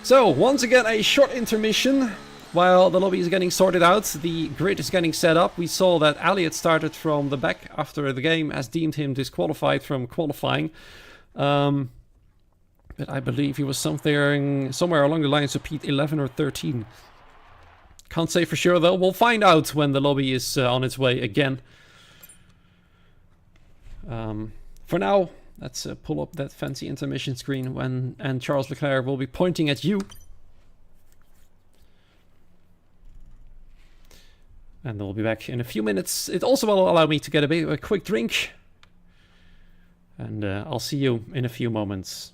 So, once again, a short intermission. While the lobby is getting sorted out, the grid is getting set up. We saw that Elliott started from the back after the game, as deemed him disqualified from qualifying. But I believe he was somewhere along the lines of P11 or 13. Can't say for sure, though. We'll find out when the lobby is on its way again. For now, let's pull up that fancy intermission screen and Charles Leclerc will be pointing at you. And we'll be back in a few minutes. It also will allow me to get a quick drink. And I'll see you in a few moments.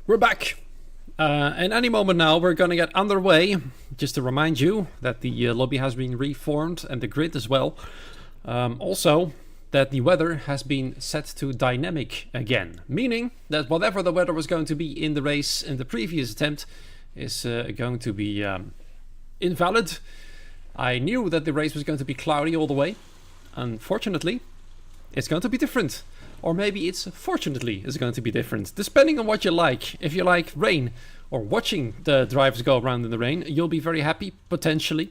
We're back. In any moment now, we're going to get underway. Just to remind you that the lobby has been reformed and the grid as well. Also, that the weather has been set to dynamic again. Meaning that whatever the weather was going to be in the race in the previous attempt is going to be invalid. I knew that the race was going to be cloudy all the way. Unfortunately, it's going to be different. Or maybe it's fortunately is going to be different, depending on what you like. If you like rain or watching the drivers go around in the rain, you'll be very happy, potentially.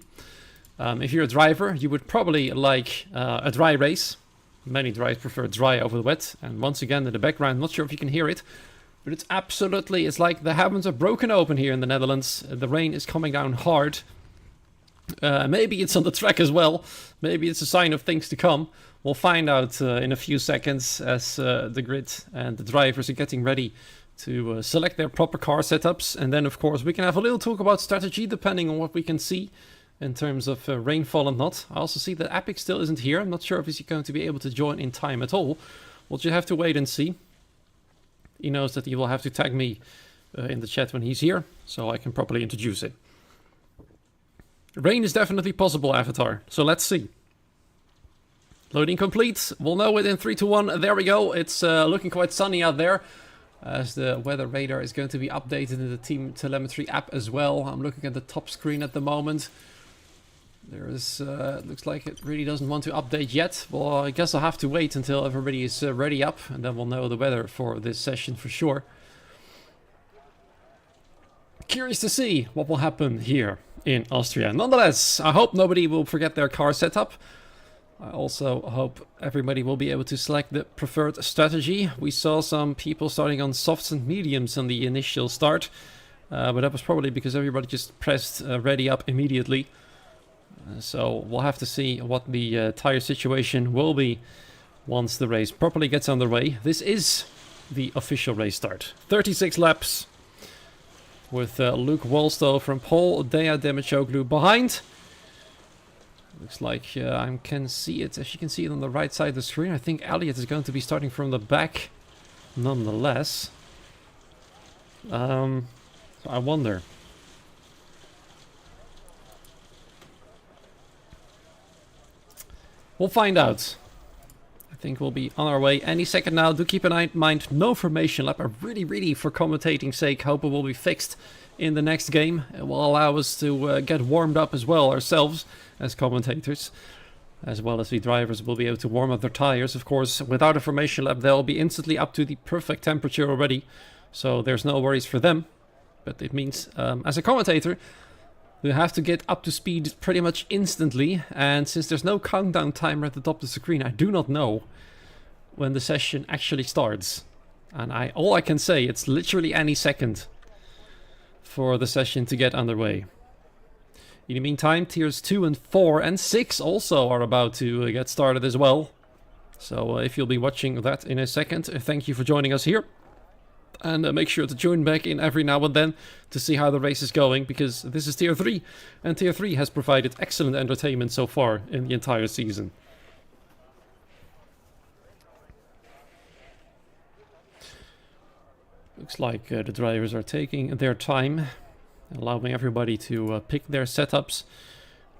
If you're a driver, you would probably like a dry race. Many drivers prefer dry over the wet. And once again, in the background, not sure if you can hear it, but it's like the heavens are broken open here in the Netherlands. The rain is coming down hard. Maybe it's on the track as well. Maybe it's a sign of things to come. We'll find out in a few seconds as the grid and the drivers are getting ready to select their proper car setups. And then, of course, we can have a little talk about strategy depending on what we can see in terms of rainfall and not. I also see that Epic still isn't here. I'm not sure if he's going to be able to join in time at all. We'll just have to wait and see. He knows that he will have to tag me in the chat when he's here, so I can properly introduce it. Rain is definitely possible, Avatar, so let's see. Loading complete. We'll know it in 3, 2, 1. There we go. It's looking quite sunny out there, as the weather radar is going to be updated in the team telemetry app as well. I'm looking at the top screen at the moment. There is looks like it really doesn't want to update yet. Well, I guess I'll have to wait until everybody is ready up, and then we'll know the weather for this session for sure. Curious to see what will happen here in Austria. Nonetheless, I hope nobody will forget their car setup. I also hope everybody will be able to select the preferred strategy. We saw some people starting on softs and mediums on the initial start, but that was probably because everybody just pressed ready up immediately. So we'll have to see what the tire situation will be once the race properly gets underway. This is the official race start. 36 laps with Luke Wolstow from pole, Dea Demechoglu behind. Looks like I can see it, as you can see it on the right side of the screen. I think Elliot is going to be starting from the back nonetheless. So I wonder. We'll find out. I think we'll be on our way any second now. Do keep in mind, no formation lap. I really, for commentating sake, hope it will be fixed in the next game. It will allow us to get warmed up as well ourselves as commentators, as well as the drivers will be able to warm up their tires. Of course, without a formation lap, they'll be instantly up to the perfect temperature already, so there's no worries for them. But it means, as a commentator, you have to get up to speed pretty much instantly, and since there's no countdown timer at the top of the screen, I do not know when the session actually starts. And all I can say, it's literally any second for the session to get underway. In the meantime, tiers 2 and 4 and 6 also are about to get started as well. So if you'll be watching that in a second, thank you for joining us here. And make sure to tune back in every now and then to see how the race is going, because this is tier 3, and tier 3 has provided excellent entertainment so far in the entire season. Looks like the drivers are taking their time, allowing everybody to pick their setups,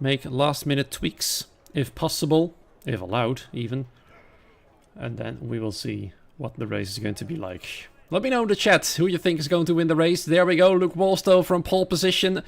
make last minute tweaks if possible, if allowed even, and then we will see what the race is going to be like. Let me know in the chat who you think is going to win the race. There we go, Luke Wolstow from pole position.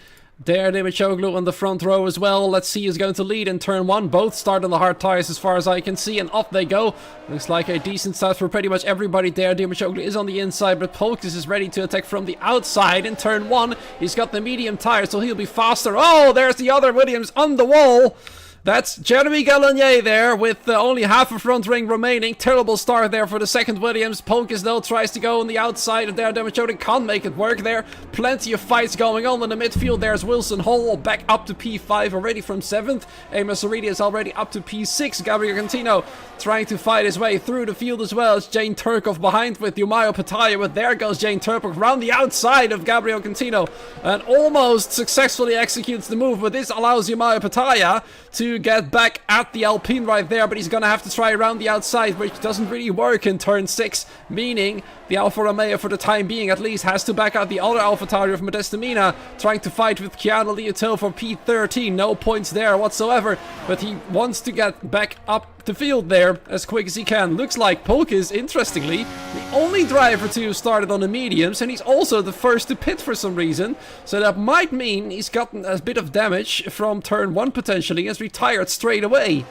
Dea Demechoglu on the front row as well. Let's see who's going to lead in turn 1. Both start on the hard tires as far as I can see, and off they go. Looks like a decent start for pretty much everybody. Dea Demechoglu is on the inside, but Polkis is ready to attack from the outside in turn 1. He's got the medium tire, so he'll be faster. Oh, there's the other Williams on the wall. That's Jeremy Gallagher there with only half a front ring remaining. Terrible start there for the second Williams. Polkis though tries to go on the outside of there. Demechoglu can't make it work there. Plenty of fights going on in the midfield. There's Wilson Hall back up to P5 already from 7th. Amos Aridi is already up to P6. Gabriel Cantino trying to fight his way through the field as well as Jane Turkov behind with Yumayo Pataya. But there goes Jane Turkov around the outside of Gabriel Cantino and almost successfully executes the move. But this allows Yumayo Pataya to to get back at the Alpine right there, but he's gonna have to try around the outside, which doesn't really work in turn 6, meaning the Alfa Romeo, for the time being at least, has to back out the other AlphaTauri of Modesta Mina, trying to fight with Keanu Liotto for P13. No points there whatsoever, but he wants to get back up the field there as quick as he can. Looks like Polk is, interestingly, the only driver to have started on the mediums, and he's also the first to pit for some reason, so that might mean he's gotten a bit of damage from turn 1 potentially, has retired straight away.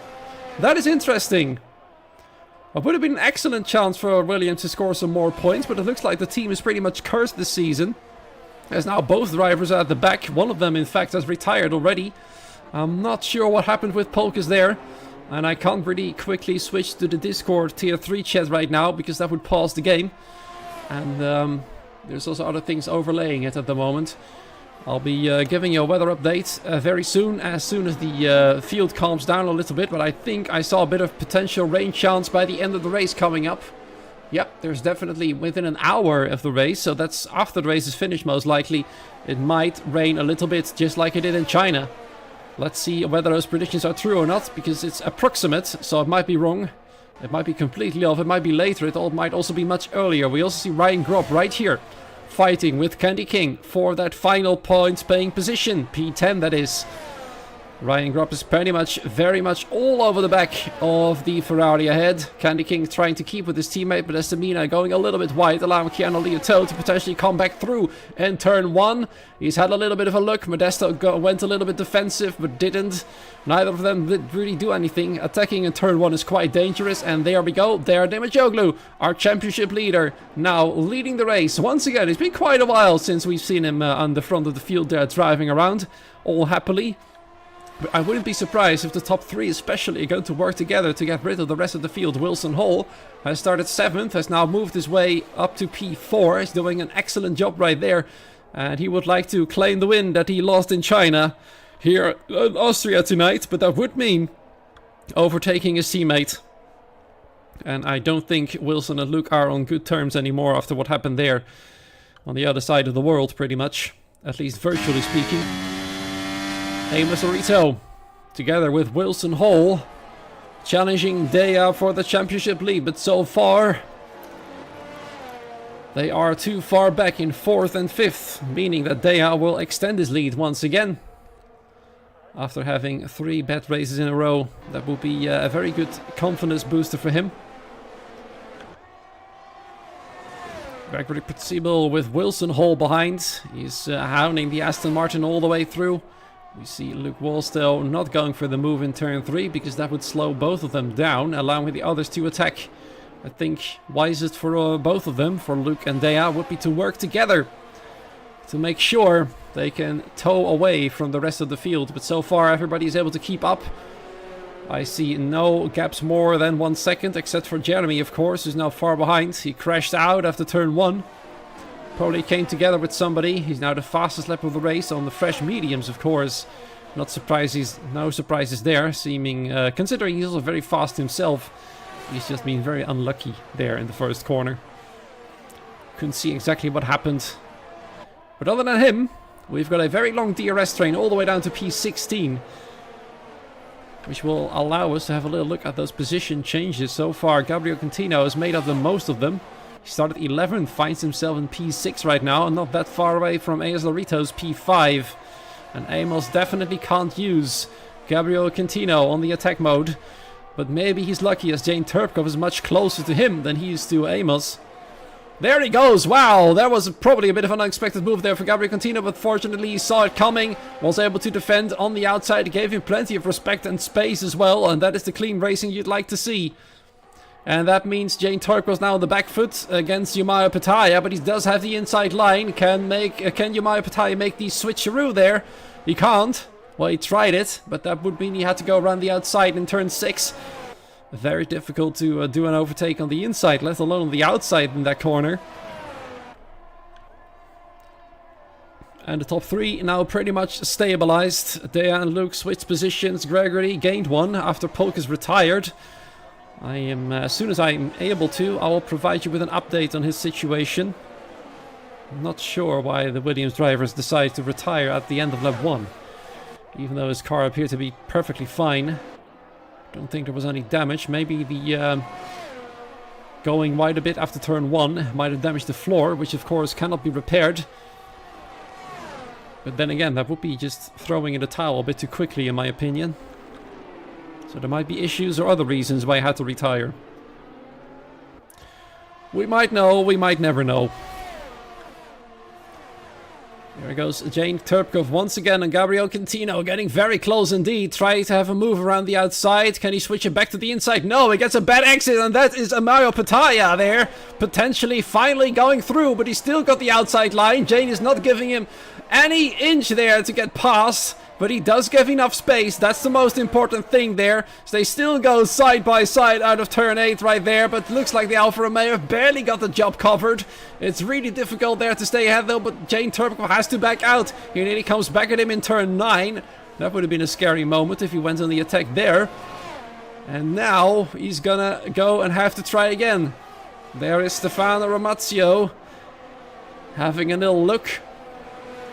That is interesting. It would have been an excellent chance for Williams to score some more points, but it looks like the team is pretty much cursed this season, as now both drivers are at the back. One of them, in fact, has retired already. I'm not sure what happened with Polkus there, and I can't really quickly switch to the Discord tier 3 chat right now, because that would pause the game. And there's also other things overlaying it at the moment. I'll be giving you a weather update very soon, as soon as the field calms down a little bit. But I think I saw a bit of potential rain chance by the end of the race coming up. Yep, there's definitely within an hour of the race, so that's after the race is finished most likely. It might rain a little bit, just like it did in China. Let's see whether those predictions are true or not, because it's approximate, so it might be wrong. It might be completely off, it might be later, it might also be much earlier. We also see Ryan Gropp right here, fighting with Candy King for that final points paying position, P10 that is. Ryan Gropp is pretty much, very much all over the back of the Ferrari ahead. Candy King trying to keep with his teammate, but Estamina going a little bit wide, allowing Keanu Liotto to potentially come back through in turn 1. He's had a little bit of a look. Modesto went a little bit defensive, but didn't. Neither of them did really do anything. Attacking in turn 1 is quite dangerous, and there we go. There, Demajoglu, our championship leader, now leading the race. Once again, it's been quite a while since we've seen him on the front of the field there, driving around, all happily. But I wouldn't be surprised if the top 3 especially are going to work together to get rid of the rest of the field. Wilson Hall has started 7th, has now moved his way up to P4. He's doing an excellent job right there. And he would like to claim the win that he lost in China here in Austria tonight. But that would mean overtaking his teammate. And I don't think Wilson and Luke are on good terms anymore after what happened there on the other side of the world, pretty much. At least virtually speaking. Amos Orito, together with Wilson Hall, challenging Dea for the championship lead, but so far they are too far back in 4th and 5th, meaning that Dea will extend his lead once again. After having 3 bad races in a row, that will be a very good confidence booster for him. Gregory Pritzibel with Wilson Hall behind. He's hounding the Aston Martin all the way through. We see Luke Wallstill not going for the move in turn 3, because that would slow both of them down, allowing the others to attack. I think wisest for both of them, for Luke and Dea, would be to work together to make sure they can tow away from the rest of the field. But so far everybody is able to keep up. I see no gaps more than 1 second, except for Jeremy, of course, who's now far behind. He crashed out after turn 1. Probably came together with somebody. He's now the fastest lap of the race on the fresh mediums, of course. Not surprises, no surprises there, seeming, considering he's also very fast himself. He's just been very unlucky there in the first corner. Couldn't see exactly what happened. But other than him, we've got a very long DRS train all the way down to P16. Which will allow us to have a little look at those position changes. So far, Gabriel Contino has made up the most of them. He started 11th, finds himself in P6 right now, and not that far away from Amos Lorito's P5. And Amos definitely can't use Gabriel Contino on the attack mode. But maybe he's lucky, as Jane Turpkov is much closer to him than he is to Amos. There he goes! Wow, that was probably a bit of an unexpected move there for Gabriel Contino, but fortunately he saw it coming, was able to defend on the outside, gave him plenty of respect and space as well, and that is the clean racing you'd like to see. And that means Jane Turpkov's now on the back foot against Yumaya Pataya, but he does have the inside line. Can Yumaya Pataya make the switcheroo there? He can't. Well, he tried it, but that would mean he had to go around the outside in turn 6. Very difficult to do an overtake on the inside, let alone on the outside in that corner. And the top 3 now pretty much stabilized. Dea and Luke switched positions. Gregory gained 1 after Polk is retired. I am, as soon as I'm able to, I will provide you with an update on his situation. I'm not sure why the Williams drivers decided to retire at the end of lap 1. Even though his car appeared to be perfectly fine. Don't think there was any damage. Maybe the going wide a bit after turn 1 might have damaged the floor, which of course cannot be repaired. But then again, that would be just throwing in the towel a bit too quickly in my opinion. So there might be issues or other reasons why I had to retire. We might know, we might never know. There goes Jane Turpkov once again, and Gabriel Quintino getting very close indeed. Trying to have a move around the outside. Can he switch it back to the inside? No, he gets a bad exit, and that is Mario Pataya there. Potentially finally going through, but he's still got the outside line. Jane is not giving him any inch there to get past. But he does give enough space. That's the most important thing there. So they still go side by side out of turn 8 right there. But looks like the Alfa Romeo barely got the job covered. It's really difficult there to stay ahead though. But Jane Turpkov has to back out. He nearly comes back at him in turn 9. That would have been a scary moment if he went on the attack there. And now he's gonna go and have to try again. There is Stefano Ramazio. Having a little look.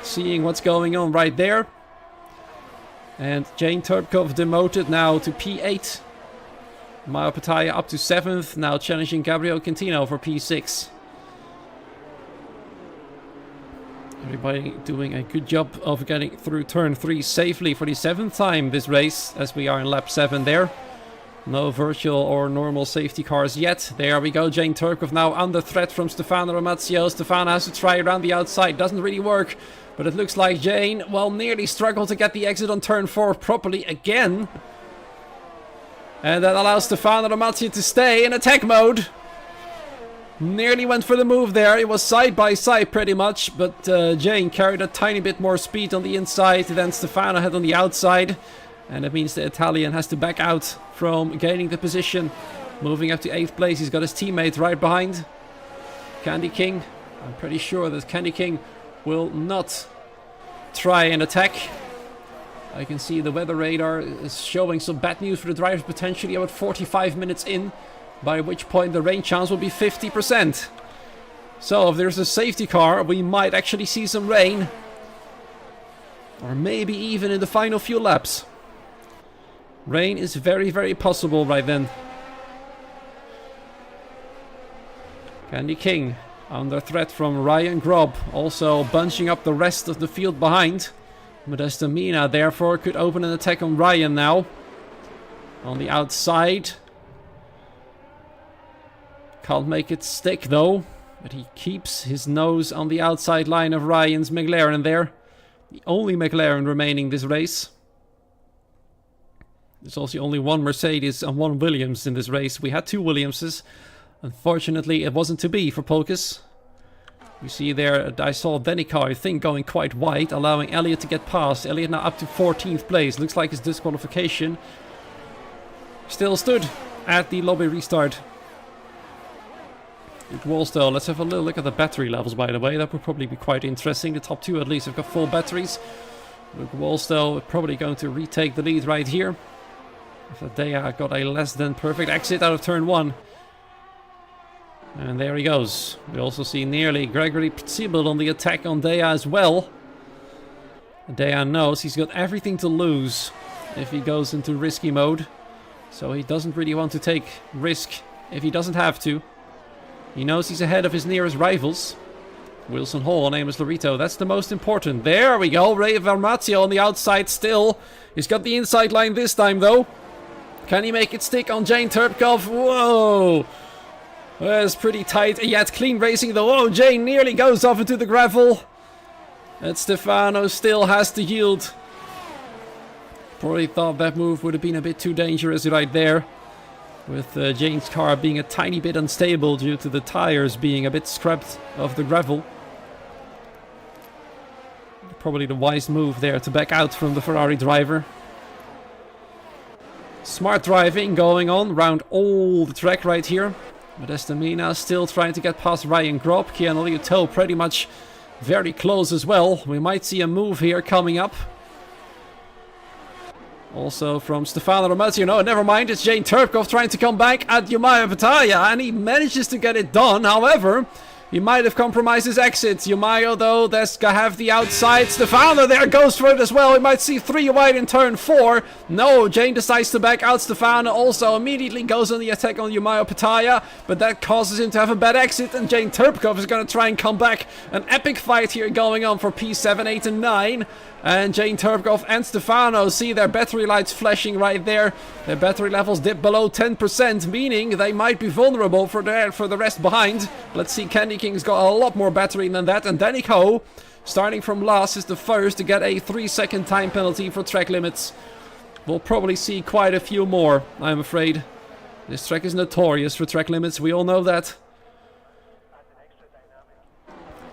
Seeing what's going on right there. And Jane Turpkov demoted now to P8. Mario Pataya up to 7th. Now challenging Gabriel Quintino for P6. Everybody doing a good job of getting through turn 3 safely for the 7th time this race. As we are in lap 7 there. No virtual or normal safety cars yet. There we go. Jane Turpkov now under threat from Stefano Ramazio. Stefano has to try around the outside. Doesn't really work. But it looks like Jane, well, nearly struggled to get the exit on turn 4 properly again. And that allows Stefano Ramazio to stay in attack mode. Nearly went for the move there. It was side by side pretty much. But Jane carried a tiny bit more speed on the inside than Stefano had on the outside. And it means the Italian has to back out from gaining the position. Moving up to 8th place. He's got his teammate right behind. Candy King. I'm pretty sure that Candy King will not try and attack. I can see the weather radar is showing some bad news for the drivers, potentially about 45 minutes in, by which point the rain chance will be 50%. So if there's a safety car, we might actually see some rain. Or maybe even in the final few laps. Rain is very, very possible right then. Candy King under threat from Ryan Grob, also bunching up the rest of the field behind. Modesta Mina therefore could open an attack on Ryan now. On the outside. Can't make it stick though, but he keeps his nose on the outside line of Ryan's McLaren there. The only McLaren remaining this race. There's also only one Mercedes and one Williams in this race. We had 2 Williamses. Unfortunately, it wasn't to be for Polkus. You see there, I saw Danica, I think, going quite wide, allowing Elliott to get past. Elliott now up to 14th place. Looks like his disqualification still stood at the lobby restart. Wallstone, let's have a little look at the battery levels, by the way. That would probably be quite interesting. The top 2 at least have got full batteries. Luke Wallstone probably going to retake the lead right here. Dea got a less than perfect exit out of turn 1. And there he goes. We also see nearly Gregory Ptsibel on the attack on Dea as well. Dea knows he's got everything to lose if he goes into risky mode. So he doesn't really want to take risk if he doesn't have to. He knows he's ahead of his nearest rivals. Wilson Hall and Amos Lorito. That's the most important. There we go. Ray Varmazio on the outside still. He's got the inside line this time though. Can he make it stick on Jane Turpkov? Whoa! That's pretty tight. Yet clean racing though. Oh, Jane nearly goes off into the gravel. And Stefano still has to yield. Probably thought that move would have been a bit too dangerous right there. With Jane's car being a tiny bit unstable due to the tires being a bit scrubbed of the gravel. Probably the wise move there to back out from the Ferrari driver. Smart driving going on around all the track right here. Modesta Mina still trying to get past Ryan Grob. Keanu Liuto pretty much very close as well. We might see a move here coming up. Also from Stefano Ramazio. No, never mind. It's Jane Turpkov trying to come back at Mario Pataya. And he manages to get it done. However, He might have compromised his exit. Yumayo, though, does have the outside. Stefano there goes for it as well. We might see 3 wide in turn 4. No, Jane decides to back out. Stefano also immediately goes on the attack on Yumayo Pataya, but that causes him to have a bad exit, and Jane Terpkov is going to try and come back. An epic fight here going on for P7, 8 and 9. And Jane Terpkov and Stefano see their battery lights flashing right there. Their battery levels dip below 10%, meaning they might be vulnerable for the rest behind. Let's see, Candy King's got a lot more battery than that. And Danny Ho, starting from last, is the first to get a 3-second time penalty for track limits. We'll probably see quite a few more, I'm afraid. This track is notorious for track limits, we all know that.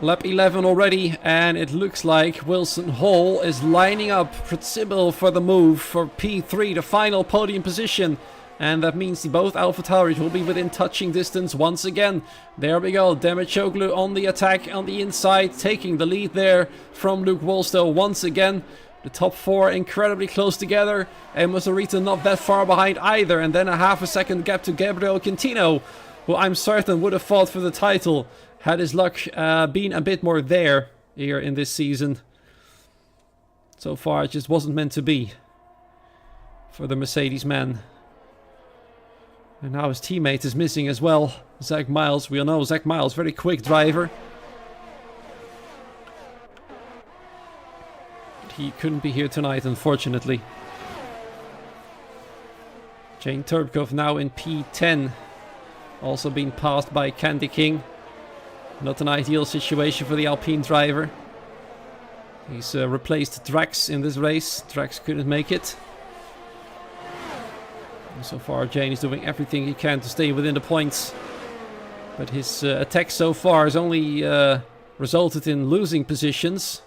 Lap 11 already, and it looks like Wilson Hall is lining up Pritsibil for the move for P3, the final podium position. And that means both AlphaTauris will be within touching distance once again. There we go, Demichoglu on the attack on the inside, taking the lead there from Luke Wolstow once again. The top 4 incredibly close together, and Maserita not that far behind either. And then a half a second gap to Gabriel Quintino, who I'm certain would have fought for the title had his luck been a bit more there here in this season. So far it just wasn't meant to be for the Mercedes man. And now his teammate is missing as well. Zach Miles, we all know Zach Miles, very quick driver. He couldn't be here tonight, unfortunately. Jane Terpkov now in P10. Also being passed by Candy King. Not an ideal situation for the Alpine driver. He's replaced Drax in this race. Drax couldn't make it. And so far Jane is doing everything he can to stay within the points. But his attack so far has only resulted in losing positions.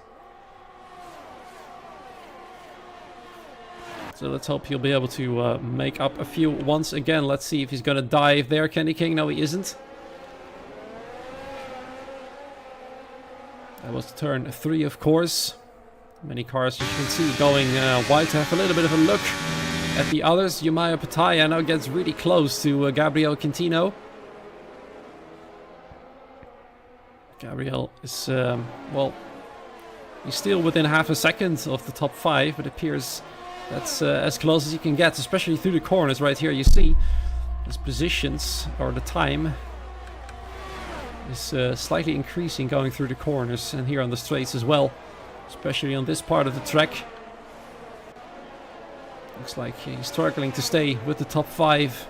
So let's hope he'll be able to make up a few once again. Let's see if he's going to dive there, Candy King. No, he isn't. That was turn 3, of course. Many cars, as you can see, going wide to have a little bit of a look at the others. Yumayo Pataya now gets really close to Gabriel Quintino. Gabriel is, well, he's still within half a second of the top 5, but it appears that's as close as you can get, especially through the corners right here. You see his positions, or the time, is slightly increasing going through the corners and here on the straights as well, especially on this part of the track. Looks like he's struggling to stay with the top 5,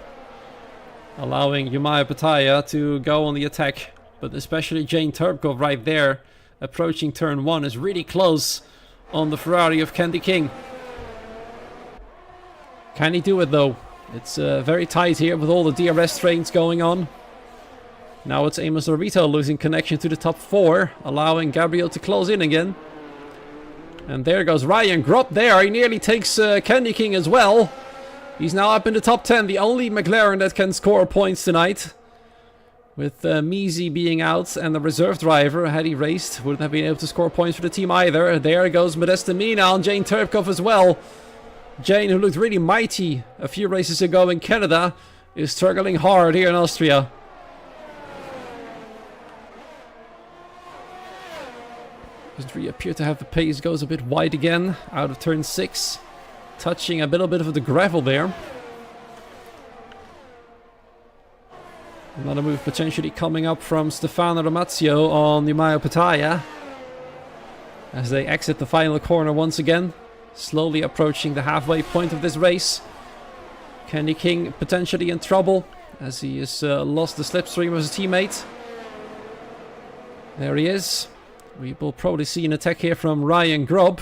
allowing Yumayo Pataya to go on the attack, but especially Jane Terpkov right there approaching turn 1 is really close on the Ferrari of Candy King. Can he do it though? It's very tight here with all the DRS trains going on. Now it's Amos Orito losing connection to the top 4, allowing Gabriel to close in again. And there goes Ryan Gropp there. He nearly takes Candy King as well. He's now up in the top 10, the only McLaren that can score points tonight. With Misi being out and the reserve driver, had he raced, wouldn't have been able to score points for the team either. There goes Modesta Mina and Jane Terpkov as well. Jane, who looked really mighty a few races ago in Canada, is struggling hard here in Austria. Doesn't really appear to have the pace, goes a bit wide again, out of turn 6. Touching a little bit of the gravel there. Another move potentially coming up from Stefano Ramazio on Yumayo Pataya. As they exit the final corner once again. Slowly approaching the halfway point of this race. Candy King potentially in trouble as he has lost the slipstream of his teammate. There he is. We will probably see an attack here from Ryan Gropp.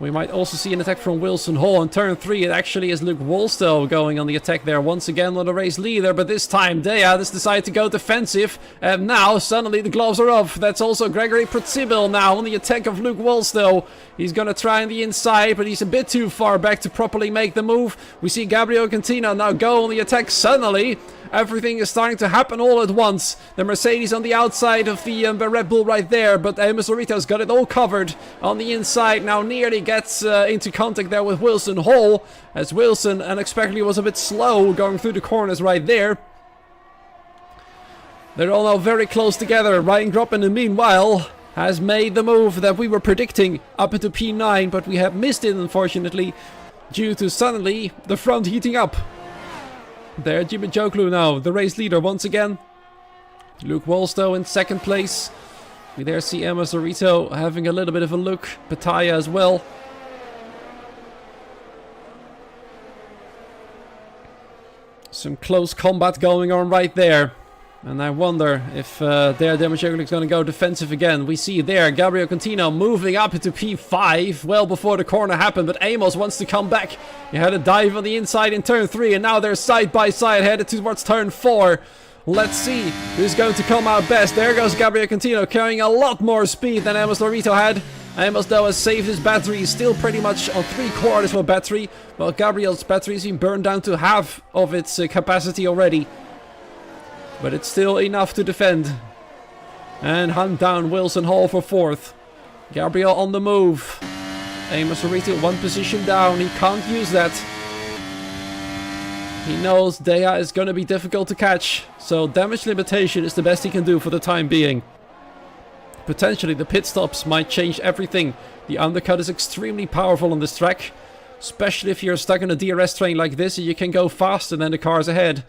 We might also see an attack from Wilson Hall on turn 3. It actually is Luke Wolstow going on the attack there once again on the race leader. But this time Dea has decided to go defensive. And now suddenly the gloves are off. That's also Gregory Pritsibil now on the attack of Luke Wolstow. He's going to try on the inside, but he's a bit too far back to properly make the move. We see Gabriel Quintino now go on the attack suddenly. Everything is starting to happen all at once. The Mercedes on the outside of the Red Bull right there, but Amos Orito's got it all covered on the inside. Now nearly gets into contact there with Wilson Hall, as Wilson unexpectedly was a bit slow going through the corners right there. They're all now very close together. Ryan Gropp in the meanwhile has made the move that we were predicting up into P9, but we have missed it unfortunately due to suddenly the front heating up. There, Jimmy Joklu now, the race leader once again. Luke Wolstow in second place. We there see Emma Zorito having a little bit of a look. Pataya as well. Some close combat going on right there. And I wonder if Demojoglu is going to go defensive again. We see there Gabriel Contino moving up into P5 well before the corner happened. But Amos wants to come back. He had a dive on the inside in turn 3. And now they're side by side headed towards turn 4. Let's see who's going to come out best. There goes Gabriel Contino carrying a lot more speed than Amos Lorito had. Amos though has saved his battery. He's still pretty much on 3/4 of a battery. While Gabriel's battery has been burned down to half of its capacity already. But it's still enough to defend. And hunt down Wilson Hall for 4th. Gabriel on the move. Amos Lorito 1 position down. He can't use that. He knows Dea is going to be difficult to catch. So damage limitation is the best he can do for the time being. Potentially the pit stops might change everything. The undercut is extremely powerful on this track. Especially if you're stuck in a DRS train like this and you can go faster than the cars ahead.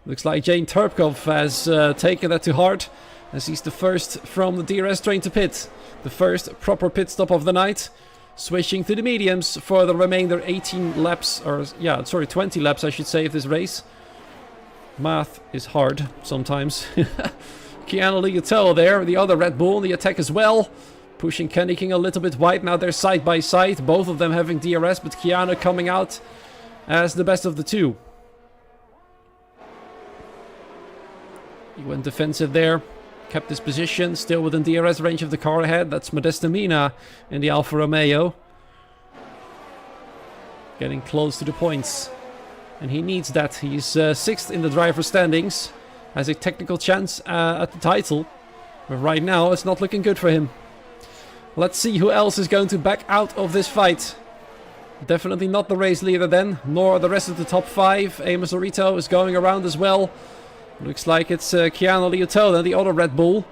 Looks like Jane Turpkov has taken that to heart. As he's the first from the DRS train to pit. The first proper pit stop of the night. Switching to the mediums for the remainder 18 laps. Or yeah, sorry, 20 laps I should say of this race. Math is hard sometimes. Keanu Liatel there, the other Red Bull on the attack as well. Pushing Kenny King a little bit wide. Now they're side by side. Both of them having DRS, but Keanu coming out as the best of the two. He went defensive there. Kept his position. Still within DRS range of the car ahead. That's Modesta Mina in the Alfa Romeo. Getting close to the points. And he needs that. He's 6th in the driver's standings. Has a technical chance at the title. But right now it's not looking good for him. Let's see who else is going to back out of this fight. Definitely not the race leader then. Nor the rest of the top 5. Amos Orito is going around as well. Looks like it's Keanu Liotto, the other Red Bull.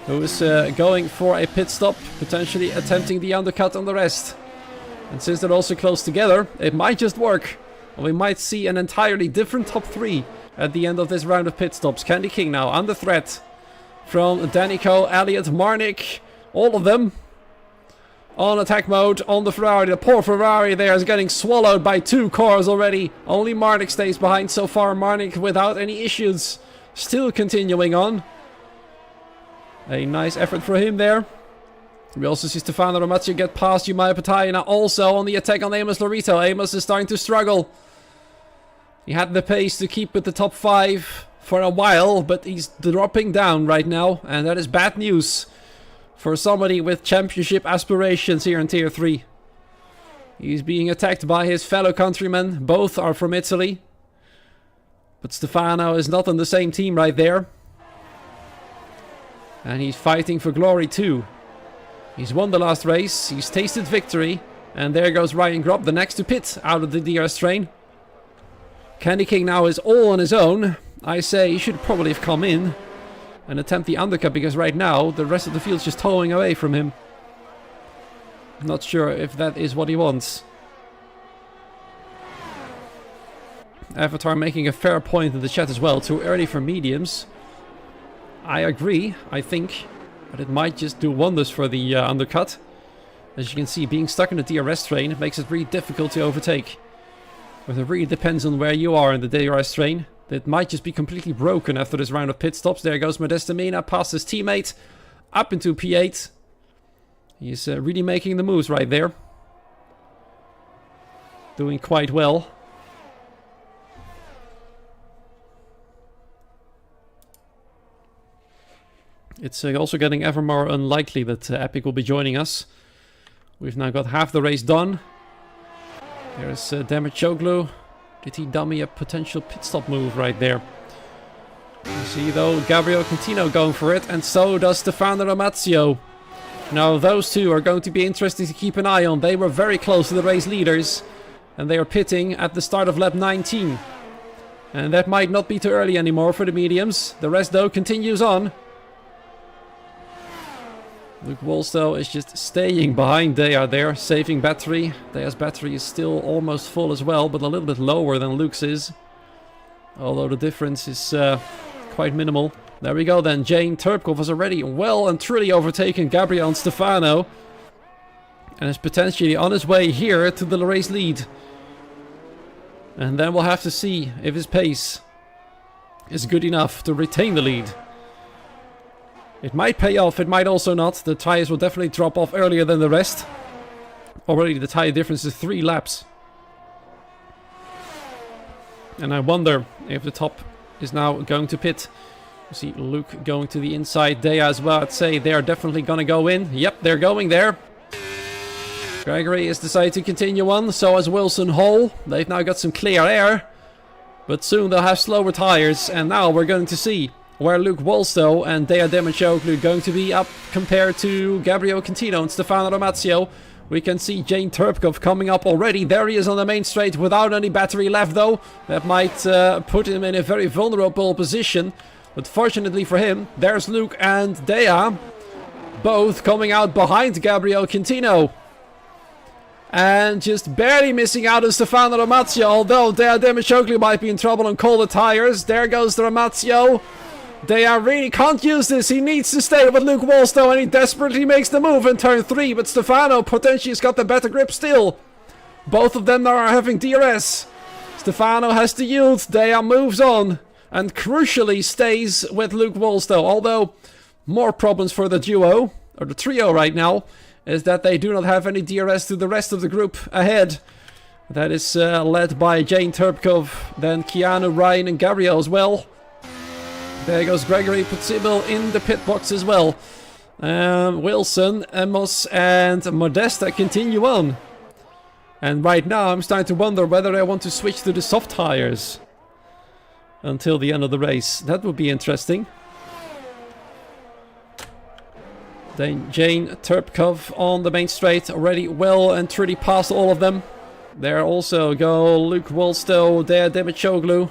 Who is going for a pit stop. Potentially attempting the undercut on the rest. And since they're also close together, it might just work. And we might see an entirely different top 3 at the end of this round of pit stops. Candy King now under threat from Danico, Elliott, Marnik, all of them on attack mode on the Ferrari. The poor Ferrari there is getting swallowed by 2 cars already. Only Marnik stays behind so far. Marnik without any issues, still continuing on. A nice effort for him there. We also see Stefano Romazio get past Jumaya Patayana also on the attack on Amos Lorito. Amos is starting to struggle. He had the pace to keep with the top 5 for a while, but he's dropping down right now. And that is bad news for somebody with championship aspirations here in Tier 3. He's being attacked by his fellow countrymen. Both are from Italy. But Stefano is not on the same team right there. And he's fighting for glory too. He's won the last race. He's tasted victory. And there goes Ryan Gropp, the next to pit out of the DRS train. Candy King now is all on his own. I say he should probably have come in and attempt the undercut, because right now the rest of the field's just towing away from him. I'm not sure if that is what he wants. Avatar making a fair point in the chat as well. Too early for mediums. I agree, I think. But it might just do wonders for the undercut. As you can see, being stuck in the DRS train, it makes it really difficult to overtake. But it really depends on where you are in the DRS train. It might just be completely broken after this round of pit stops. There goes Modesta Mina past his teammate. Up into P8. He's really making the moves right there. Doing quite well. It's also getting ever more unlikely that Epic will be joining us. We've now got half the race done. There's Demachoglu. Did he dummy a potential pit stop move right there? You see though, Gabriel Contino going for it, and so does Stefano Romazio. Now those two are going to be interesting to keep an eye on. They were very close to the race leaders, and they are pitting at the start of lap 19. And that might not be too early anymore for the mediums. The rest, though, continues on. Luke Wolstow is just staying behind Dea there, saving battery. Dea's battery is still almost full as well, but a little bit lower than Luke's is. Although the difference is quite minimal. There we go then. Jane Turpkov has already well and truly overtaken Gabriel and Stefano. And is potentially on his way here to the race lead. And then we'll have to see if his pace is good enough to retain the lead. It might pay off, it might also not. The tires will definitely drop off earlier than the rest. Already the tire difference is 3 laps. And I wonder if the top is now going to pit. You see Luke going to the inside. Dea as well, I'd say they are definitely going to go in. Yep, they're going there. Gregory has decided to continue on, so has Wilson Hall. They've now got some clear air. But soon they'll have slower tires. And now we're going to see where Luke Wolstow and Dea Demachoglu are going to be up compared to Gabriel Quintino and Stefano Ramazio. We can see Jane Turpkov coming up already. There he is on the main straight without any battery left though. That might put him in a very vulnerable position. But fortunately for him, there's Luke and Dea. Both coming out behind Gabriel Quintino. And just barely missing out on Stefano Ramazio. Although Dea Demachoglu might be in trouble on colder tires. There goes the Ramazio. Dea really can't use this. He needs to stay with Luke Wolstow, and he desperately makes the move in turn 3. But Stefano potentially has got the better grip still. Both of them now are having DRS. Stefano has to yield. Dea moves on. And crucially stays with Luke Wolstow. Although more problems for the duo, or the trio right now, is that they do not have any DRS to the rest of the group ahead. That is led by Jane Turpkov, then Keanu, Ryan and Gabriel as well. There goes Gregory Putsibil in the pit box as well. Wilson, Emos and Modesta continue on. And right now I'm starting to wonder whether I want to switch to the soft tires until the end of the race. That would be interesting. Then Jane Turpkov on the main straight, already well and truly past all of them. There also go Luke Wolstow, Dea Demachoglu.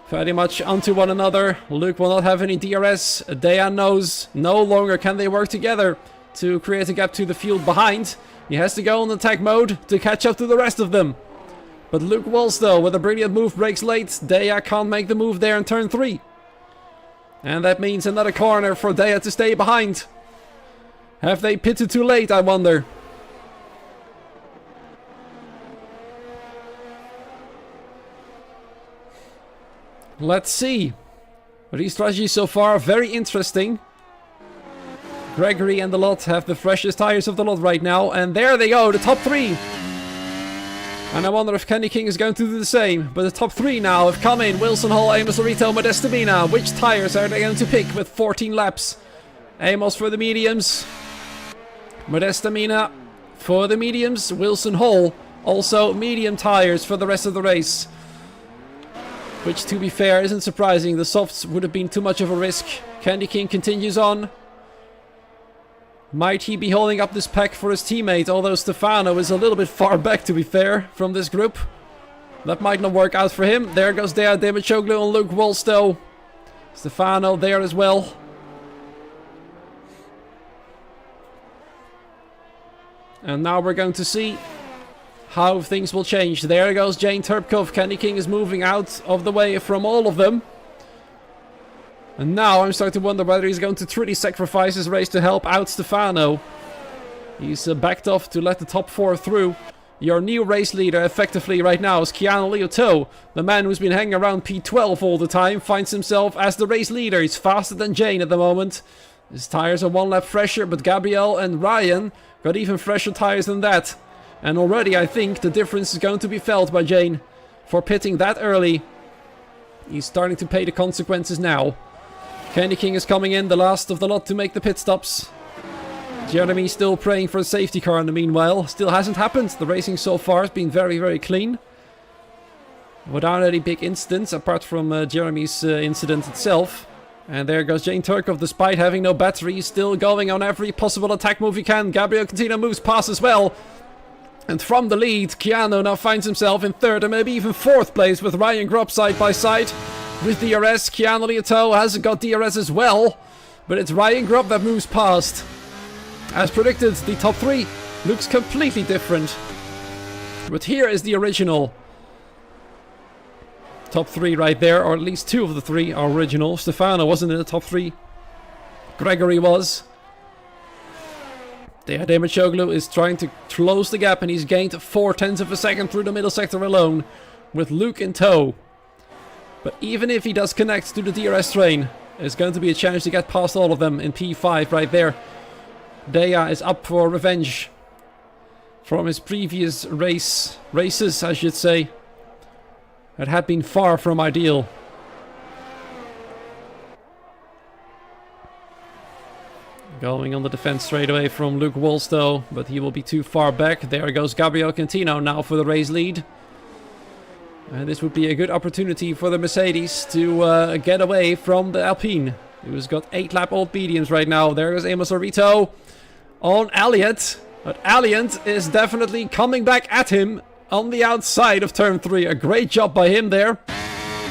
Very much onto one another. Luke will not have any DRS. Dea knows no longer can they work together to create a gap to the field behind. He has to go on attack mode to catch up to the rest of them. But Luke Wolstow with a brilliant move breaks late. Dea can't make the move there in turn 3. And that means another corner for Dea to stay behind. Have they pitted too late, I wonder? Let's see. These strategies so far very interesting. Gregory and the lot have the freshest tires of the lot right now. And there they go, the top 3. And I wonder if Candy King is going to do the same. But the top 3 now have come in. Wilson Hall, Amos Lorito, Modesta Mina. Which tires are they going to pick with 14 laps? Amos for the mediums. Modesta Mina for the mediums. Wilson Hall also medium tires for the rest of the race. Which, to be fair, isn't surprising. The softs would have been too much of a risk. Candy King continues on. Might he be holding up this pack for his teammate? Although Stefano is a little bit far back, to be fair, from this group. That might not work out for him. There goes Dea Demachoglu and Luke Wolstow. Stefano there as well. And now we're going to see how things will change. There goes Jane Turpkov. Candy King is moving out of the way from all of them. And now I'm starting to wonder whether he's going to truly sacrifice his race to help out Stefano. He's backed off to let the top 4 through. Your new race leader effectively right now is Keanu Lioto. The man who's been hanging around P12 all the time finds himself as the race leader. He's faster than Jane at the moment. His tires are 1 lap fresher, but Gabriel and Ryan got even fresher tires than that. And already I think the difference is going to be felt by Jane for pitting that early. He's starting to pay the consequences now. Candy King is coming in, the last of the lot to make the pit stops. Jeremy still praying for a safety car in the meanwhile. Still hasn't happened. The racing so far has been very, very clean. Without any big incidents, apart from Jeremy's incident itself. And there goes Jane Turkov, despite having no battery, still going on every possible attack move he can. Gabriel Quintino moves past as well. And from the lead, Keanu now finds himself in 3rd and maybe even 4th place with Ryan Grubb side by side. With DRS, Keanu Liaotou hasn't got DRS as well, but it's Ryan Grubb that moves past. As predicted, the top 3 looks completely different. But here is the original top 3 right there, or at least 2 of the 3 are original. Stefano wasn't in the top 3. Gregory was. Demachoglu is trying to close the gap, and he's gained 0.4 of a second through the middle sector alone, with Luke in tow. But even if he does connect to the DRS train, there's going to be a chance to get past all of them in P5 right there. Dea is up for revenge from his previous races, I should say. It had been far from ideal. Going on the defense straight away from Luke Wolstow, but he will be too far back. There goes Gabriel Quintino now for the race lead. And this would be a good opportunity for the Mercedes to get away from the Alpine, who's got 8-lap old mediums right now. There goes Amos Orito on Elliott. But Elliott is definitely coming back at him on the outside of turn 3. A great job by him there.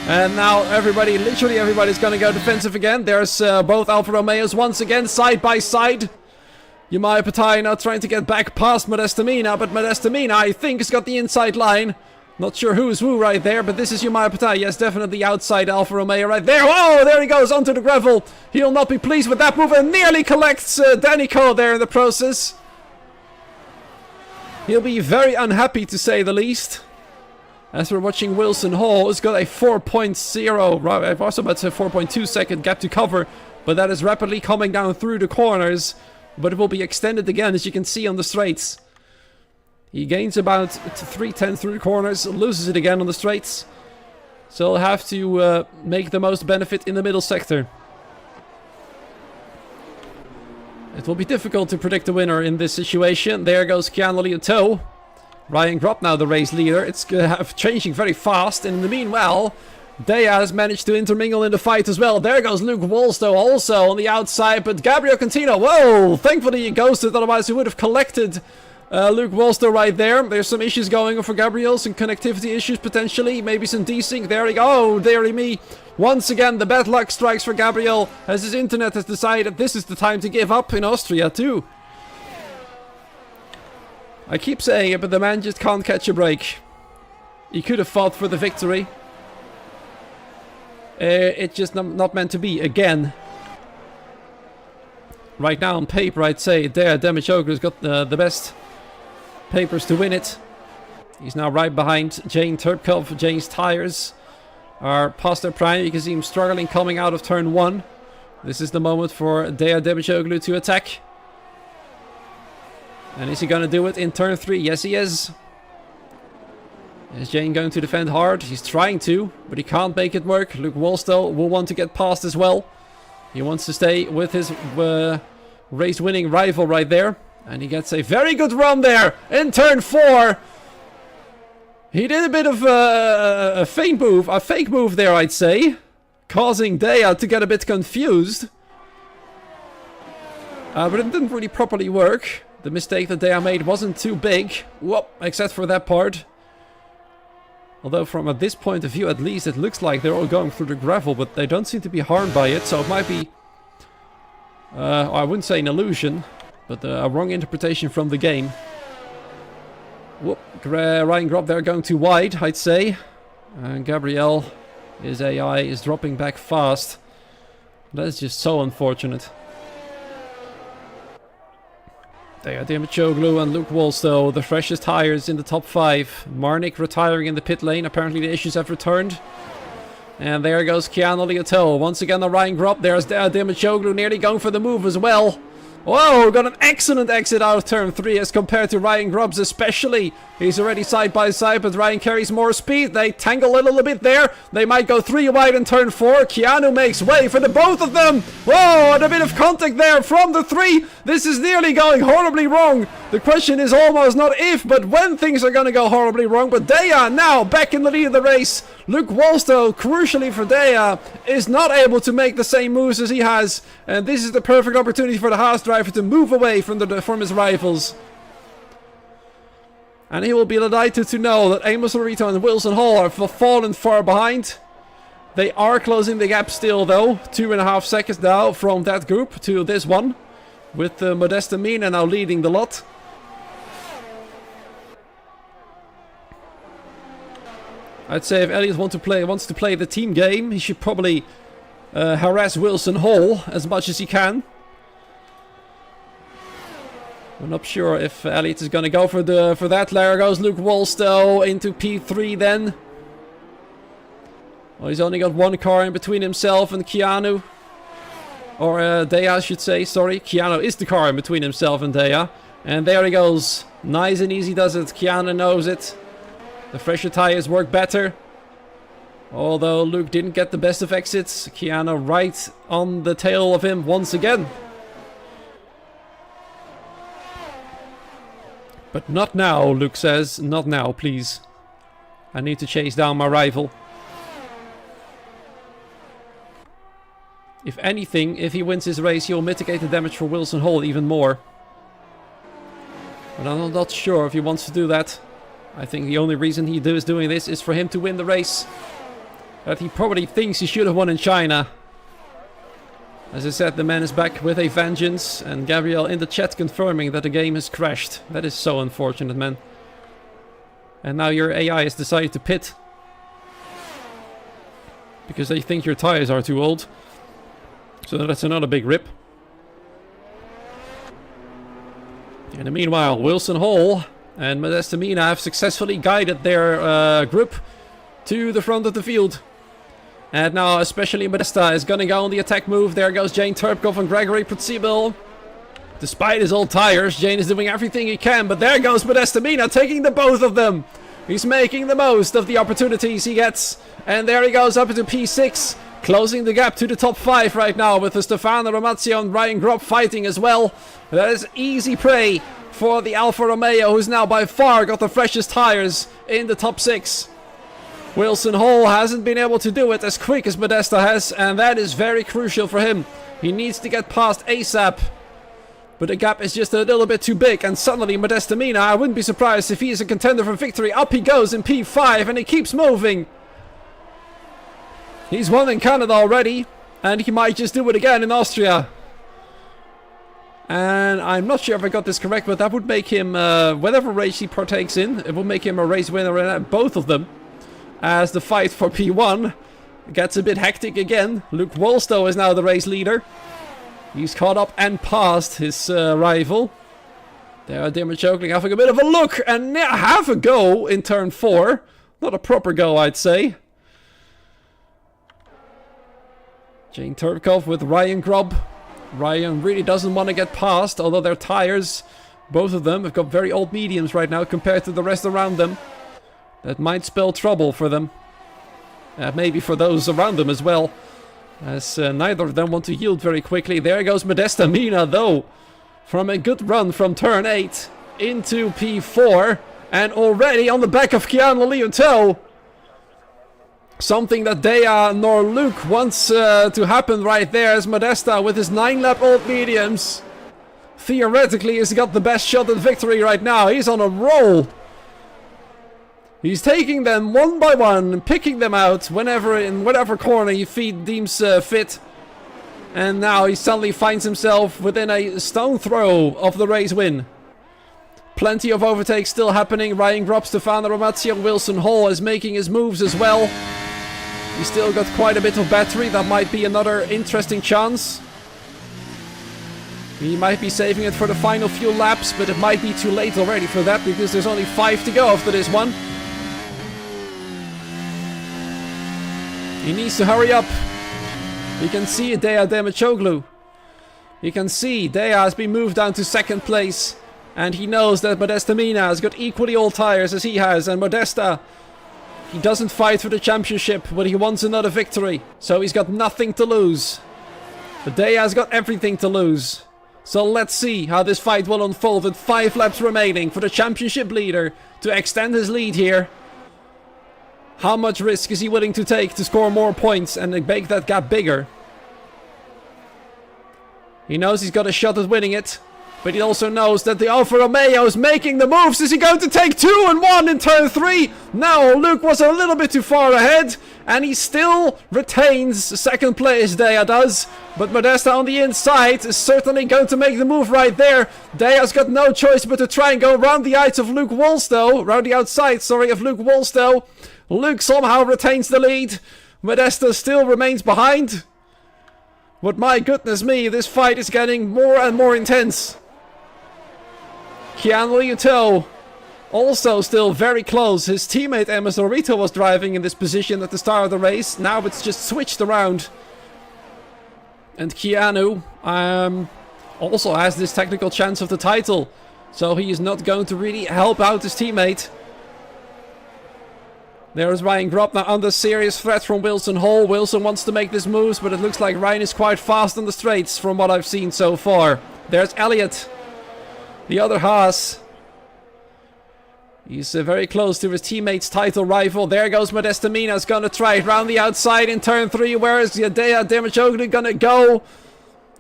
And now everybody, literally everybody's going to go defensive again. There's both Alfa Romeos once again side by side. Yamaya Patai now trying to get back past Modesta Mina, but Modesta Mina, I think, has got the inside line. Not sure who's who right there, but this is Yamaya Patai. Yes, definitely outside Alfa Romeo right there. Oh, there he goes onto the gravel. He'll not be pleased with that move and nearly collects Danico there in the process. He'll be very unhappy, to say the least. As we're watching Wilson Hall, has got a 4.0, I was about to say 4.2 second gap to cover, but that is rapidly coming down through the corners. But it will be extended again, as you can see on the straights. He gains about 3:10 through the corners, loses it again on the straights. So he'll have to make the most benefit in the middle sector. It will be difficult to predict the winner in this situation. There goes Keanu Liaotou. Ryan Grubb now the race leader. It's changing very fast, and in the meanwhile, Dea has managed to intermingle in the fight as well. There goes Luke Wolstow also on the outside, but Gabriel Contino, whoa! Thankfully he ghosted, otherwise he would have collected Luke Wolstow right there. There's some issues going on for Gabriel, some connectivity issues potentially, maybe some desync. There he goes, oh, dearie me. Once again, the bad luck strikes for Gabriel, as his internet has decided this is the time to give up in Austria too. I keep saying it, but the man just can't catch a break. He could have fought for the victory. It's just not meant to be, again. Right now on paper, I'd say Demachoglu's got the best papers to win it. He's now right behind Jane Turpkov. Jane's tires are past their prime. You can see him struggling coming out of turn 1. This is the moment for Demachoglu to attack. And is he going to do it in turn 3? Yes, he is. Is Jane going to defend hard? He's trying to, but he can't make it work. Luke Wolstow will want to get past as well. He wants to stay with his race-winning rival right there. And he gets a very good run there in turn 4. He did a bit of a fake move there, I'd say. Causing Dea to get a bit confused. But it didn't really properly work. The mistake that Dea made wasn't too big. Whoop, except for that part. Although from this point of view, at least, it looks like they're all going through the gravel, but they don't seem to be harmed by it, so it might be, I wouldn't say an illusion, but a wrong interpretation from the game. Whoop, Ryan Grubb there going too wide, I'd say. And Gabriel, his AI, is dropping back fast. That is just so unfortunate. Demachoglu and Luke Wolstow, the freshest hires in the top 5. Marnik retiring in the pit lane. Apparently the issues have returned. And there goes Keanu Liaotou. Once again the Ryan Grubb. There's Demachoglu nearly going for the move as well. Whoa, got an excellent exit out of turn 3 as compared to Ryan Grubb's especially. He's already side by side, but Ryan carries more speed. They tangle a little bit there. They might go 3 wide in turn 4. Keanu makes way for the both of them. Whoa, and a bit of contact there from the 3. This is nearly going horribly wrong. The question is almost not if, but when things are going to go horribly wrong. But Dea now back in the lead of the race. Luke Wolstow, crucially for Dea, is not able to make the same moves as he has. And this is the perfect opportunity for the Haas driver to move away from his rivals. And he will be delighted to know that Amos Lorito and Wilson Hall have fallen far behind. They are closing the gap still though. 2.5 seconds now from that group to this one. With Modesta Mina now leading the lot. I'd say if Elliot wants to play the team game, he should probably harass Wilson Hall as much as he can. I'm not sure if Elliot is going to go for that. There goes Luke Wolstow into P3 then. Well, he's only got one car in between himself and Keanu. Or Dea, I should say. Sorry, Keanu is the car in between himself and Dea. And there he goes. Nice and easy does it. Keanu knows it. The fresher tires work better. Although Luke didn't get the best of exits. Keanu right on the tail of him once again. But not now, Luke says. Not now, please. I need to chase down my rival. If anything, if he wins his race, he'll mitigate the damage for Wilson Hall even more. But I'm not sure if he wants to do that. I think the only reason he is doing this is for him to win the race. That he probably thinks he should have won in China. As I said, the man is back with a vengeance. And Gabriel in the chat confirming that the game has crashed. That is so unfortunate, man. And now your AI has decided to pit. Because they think your tires are too old. So that's another big rip. In the meanwhile, Wilson Hall and Modesta Mina have successfully guided their group to the front of the field. And now especially Modesta is going to go on the attack move. There goes Jane Turpkov and Gregory Pritzibel. Despite his old tires, Jane is doing everything he can. But there goes Modesta Mina taking the both of them. He's making the most of the opportunities he gets. And there he goes up into P6. Closing the gap to the top 5 right now with Stefano Romazio and Ryan Grob fighting as well. That is easy prey for the Alfa Romeo, who's now by far got the freshest tires in the top 6. Wilson Hall hasn't been able to do it as quick as Modesta has, and that is very crucial for him. He needs to get past ASAP. But the gap is just a little bit too big, and suddenly Modesta Mina, I wouldn't be surprised if he is a contender for victory. Up he goes in P5, and he keeps moving. He's won in Canada already, and he might just do it again in Austria. And I'm not sure if I got this correct, but that would make him, whatever race he partakes in, it would make him a race winner in both of them. As the fight for P1 gets a bit hectic again. Luke Wolstow is now the race leader. He's caught up and passed his rival. There, Dimachokling having a bit of a look and have a go in turn 4. Not a proper go, I'd say. Jane Turpkov with Ryan Grob. Ryan really doesn't want to get past, although their tires, both of them, have got very old mediums right now compared to the rest around them. That might spell trouble for them. Maybe for those around them as well. As neither of them want to yield very quickly. There goes Modesta Mina though. From a good run from turn 8 into P4. And already on the back of Keanu Lioto. Something that Dea nor Luke wants to happen right there as Modesta with his 9-lap old mediums. Theoretically he's got the best shot at victory right now. He's on a roll. He's taking them one by one, picking them out whenever in whatever corner he deems fit. And now he suddenly finds himself within a stone throw of the race win. Plenty of overtakes still happening. Ryan Grob, Stefano Romazio, Wilson Hall is making his moves as well. He's still got quite a bit of battery. That might be another interesting chance. He might be saving it for the final few laps, but it might be too late already for that because there's only 5 to go after this one. He needs to hurry up. You can see Dea Demachoglu. You can see Dea has been moved down to 2nd place. And he knows that Modesta Mina has got equally old tires as he has. And Modesta, he doesn't fight for the championship, but he wants another victory. So he's got nothing to lose. But Dea has got everything to lose. So let's see how this fight will unfold with 5 laps remaining for the championship leader to extend his lead here. How much risk is he willing to take to score more points and make that gap bigger? He knows he's got a shot at winning it. But he also knows that the Alfa Romeo is making the moves. Is he going to take 2 and 1 in turn 3? No, Luke was a little bit too far ahead. And he still retains second place, Dea does. But Modesta on the inside is certainly going to make the move right there. Dea's got no choice but to try and go around the outside of Luke Wolstow. Around the outside, sorry, of Luke Wolstow. Luke somehow retains the lead. Modesta still remains behind. But my goodness me, this fight is getting more and more intense. Keanu Yuto also still very close. His teammate Emerson Orito was driving in this position at the start of the race. Now it's just switched around. And Keanu also has this technical chance of the title. So he is not going to really help out his teammate. There's Ryan Grob now under serious threat from Wilson Hall. Wilson wants to make this moves, but it looks like Ryan is quite fast on the straights from what I've seen so far. There's Elliott. The other Haas. He's very close to his teammate's title rival. There goes Modesta Mina's gonna try it round the outside in turn 3. Where is Dea Demachoglu gonna go?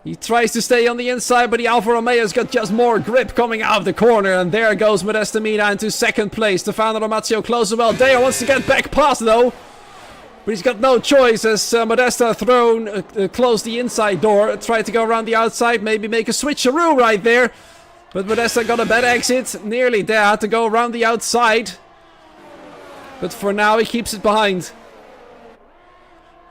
He tries to stay on the inside, but the Alfa Romeo's got just more grip coming out of the corner. And there goes Modesta Mina into second place. Stefano Romazio close as well. Dea wants to get back past though. But he's got no choice as Modesta closed the inside door. Tried to go around the outside, maybe make a switcheroo right there. But Modesta got a bad exit. Nearly there to go around the outside. But for now he keeps it behind.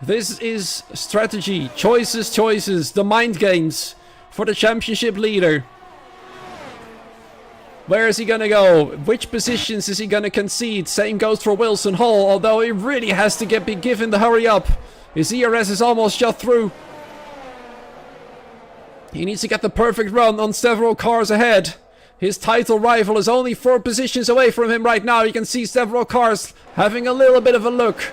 This is strategy. Choices. The mind games for the championship leader. Where is he gonna go? Which positions is he gonna concede? Same goes for Wilson Hall, although he really has to be given the hurry up. His ERS is almost shut through. He needs to get the perfect run on several cars ahead. His title rival is only 4 positions away from him right now. You can see several cars having a little bit of a look.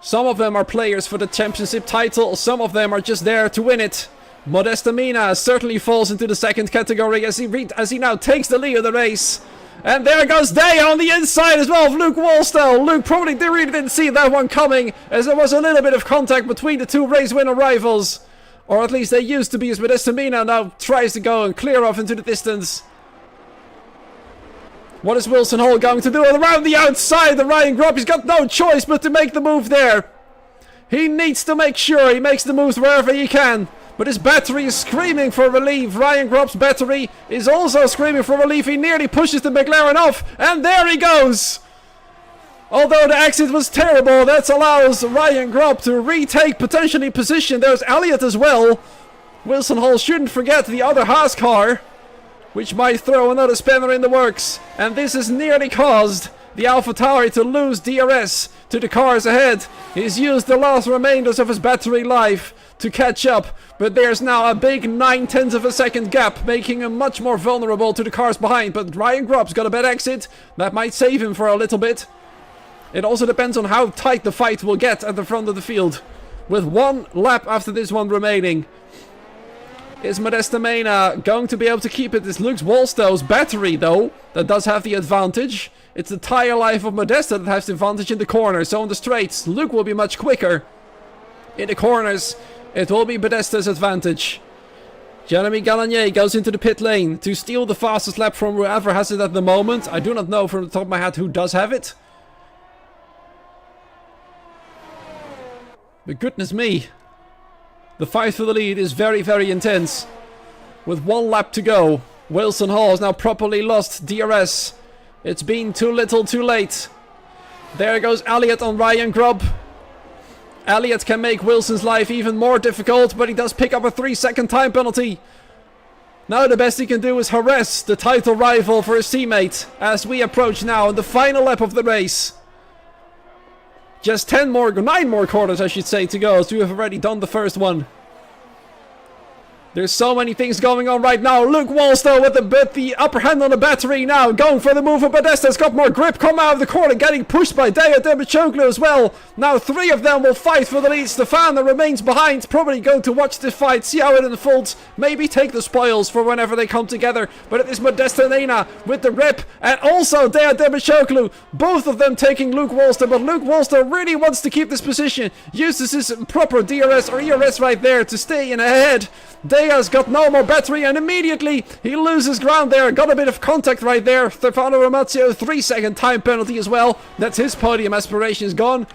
Some of them are players for the championship title. Some of them are just there to win it. Modesta Mina certainly falls into the second category as he now takes the lead of the race. And there goes Dea on the inside as well of Luke Wolstow. Luke probably really didn't see that one coming, as there was a little bit of contact between the 2 race winner rivals. Or at least they used to be, as Modesta Mina now tries to go and clear off into the distance. What is Wilson Hall going to do? Around the outside, the Ryan Grob, he's got no choice but to make the move there. He needs to make sure he makes the moves wherever he can. But his battery is screaming for relief. Ryan Grob's battery is also screaming for relief. He nearly pushes the McLaren off. And there he goes. Although the exit was terrible, that allows Ryan Grob to retake potentially position. There's Elliott as well. Wilson Hall shouldn't forget the other Haas car, which might throw another spanner in the works. And this has nearly caused the AlphaTauri to lose DRS to the cars ahead. He's used the last remainders of his battery life to catch up, but there's now a big 9/10 of a second gap, making him much more vulnerable to the cars behind. But Ryan Grob's got a bad exit. That might save him for a little bit. It also depends on how tight the fight will get at the front of the field. With 1 lap after this one remaining. Is Modesta Mina going to be able to keep it? It's Luke Wolstow's battery, though, that does have the advantage. It's the tire life of Modesta that has the advantage in the corners. So on the straights, Luke will be much quicker. In the corners, it will be Modesta's advantage. Jeremy Gallagher goes into the pit lane to steal the fastest lap from whoever has it at the moment. I do not know from the top of my head who does have it. But goodness me. The fight for the lead is very, very intense. With 1 lap to go, Wilson Hall has now properly lost DRS. It's been too little too late. There goes Elliott on Ryan Grob. Elliott can make Wilson's life even more difficult, but he does pick up a 3-second time penalty. Now the best he can do is harass the title rival for his teammate as we approach now the final lap of the race. Just 9 more quarters, I should say, to go, as we have already done the first one. There's so many things going on right now. Luke Wolstow with the upper hand on the battery now. Going for the move of Modesta's got more grip. Come out of the corner. Getting pushed by Dea Demachoglu as well. Now 3 of them will fight for the lead. Stefano remains behind. Probably going to watch this fight. See how it unfolds. Maybe take the spoils for whenever they come together. But it is Modesta Mina with the rip. And also Dea Demachoglu. Both of them taking Luke Wolstow. But Luke Wolstow really wants to keep this position. Uses his proper DRS or ERS right there to stay in ahead. Dea Dea's got no more battery, and immediately he loses ground there. Got a bit of contact right there. Stefano Ramazio, 3-second time penalty as well. That's his podium aspirations gone.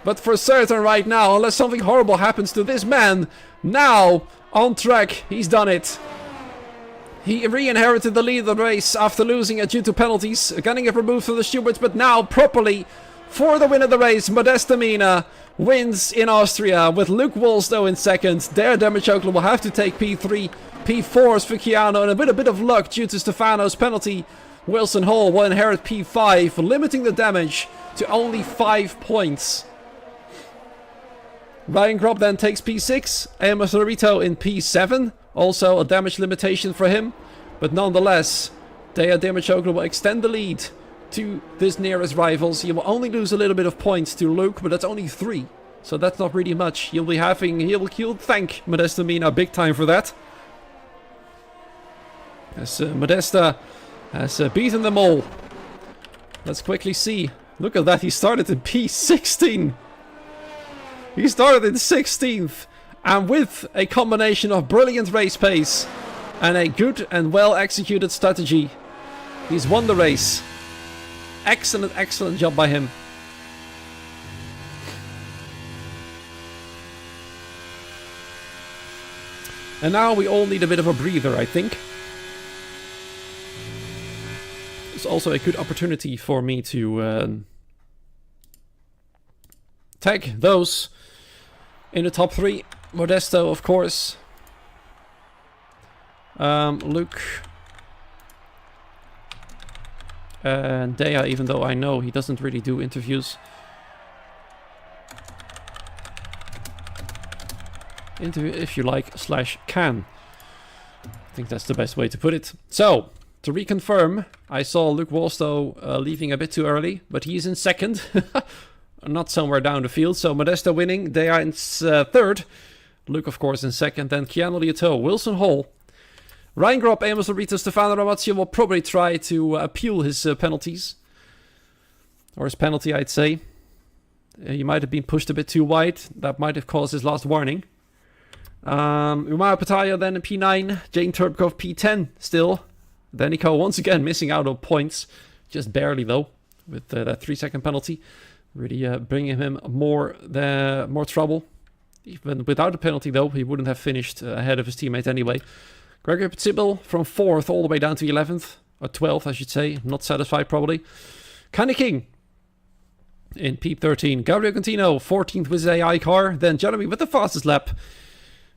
But for certain right now, unless something horrible happens to this man, now on track, he's done it. He re-inherited the lead of the race after losing it due to penalties, getting it removed from the stewards, but now properly for the win of the race, Modesta Mina wins in Austria with Luke Wolstow in second. There, Demachoklu will have to take P3, P4s for Keanu, and a bit of luck due to Stefano's penalty. Wilson Hall will inherit P5, limiting the damage to only 5 points. Ryan Grob then takes P6, Amos Lorito in P7, also a damage limitation for him, but nonetheless, Dea Demachoklu will extend the lead to this nearest rivals. He will only lose a little bit of points to Luke, but that's only 3, so that's not really much. He'll thank Modesta Mina big time for that, as Modesta has beaten them all. Let's quickly see. Look at that, he started in P16. He started in 16th, and with a combination of brilliant race pace and a good and well executed strategy, he's won the race. Excellent, excellent job by him. And now we all need a bit of a breather, I think. It's also a good opportunity for me to tag those in the top 3. Modesto, of course. Luke. And Dea, even though I know he doesn't really do interviews. Interview, if you like, /can. I think that's the best way to put it. So, to reconfirm, I saw Luke Wolstow leaving a bit too early, but he's in second. Not somewhere down the field. So Modesto winning, Dea in third. Luke, of course, in second. Then Keanu Liato, Wilson Hall, Ryan Grob, Amos Lorito, Stefano Ramazio will probably try to appeal his penalties. Or his penalty, I'd say. He might have been pushed a bit too wide. That might have caused his last warning. Umar Pataya then in P9. Jane Turkov P10 still. Denico once again missing out on points. Just barely though. With that 3-second penalty. Really bringing him more trouble. Even without a penalty, though, he wouldn't have finished ahead of his teammate anyway. Gregory Pitsibel from 4th all the way down to 11th. Or 12th, I should say. Not satisfied, probably. Kenny King in P13. Gabriel Contino, 14th with his AI car. Then Jeremy with the fastest lap.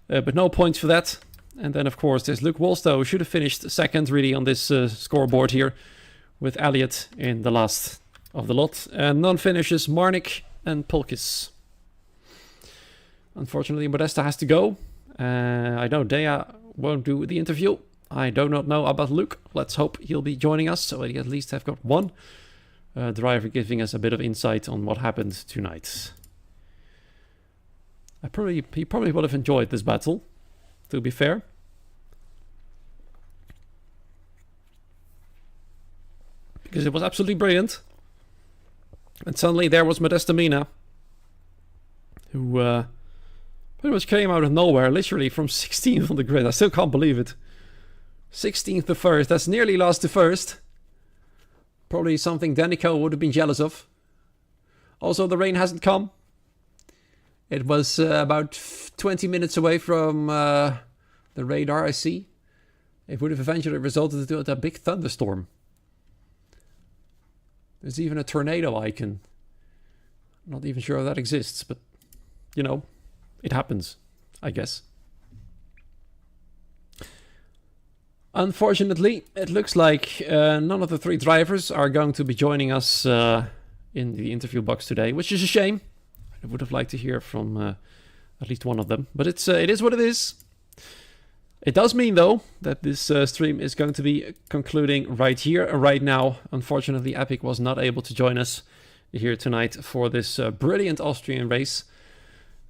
But no points for that. And then, of course, there's Luke Wolstow, who should have finished second, really, on this scoreboard here. With Elliott in the last of the lot. And non-finishes Marnik and Polkis. Unfortunately, Modesta has to go. I know Dea won't do the interview. I do not know about Luke. Let's hope he'll be joining us, so we at least have got one driver giving us a bit of insight on what happened tonight. He probably would have enjoyed this battle, to be fair. Because it was absolutely brilliant. And suddenly there was Modesta Mina, who pretty much came out of nowhere, literally from 16th on the grid. I still can't believe it. 16th to 1st, that's nearly lost to 1st. Probably something Danico would have been jealous of. Also, the rain hasn't come. It was about 20 minutes away from the radar, I see. It would have eventually resulted in a big thunderstorm. There's even a tornado icon. Not even sure if that exists, but, you know, it happens, I guess. Unfortunately, it looks like none of the 3 drivers are going to be joining us in the interview box today, which is a shame. I would have liked to hear from at least one of them, but it is what it is. It does mean, though, that this stream is going to be concluding right here, right now. Unfortunately, Epic was not able to join us here tonight for this brilliant Austrian race.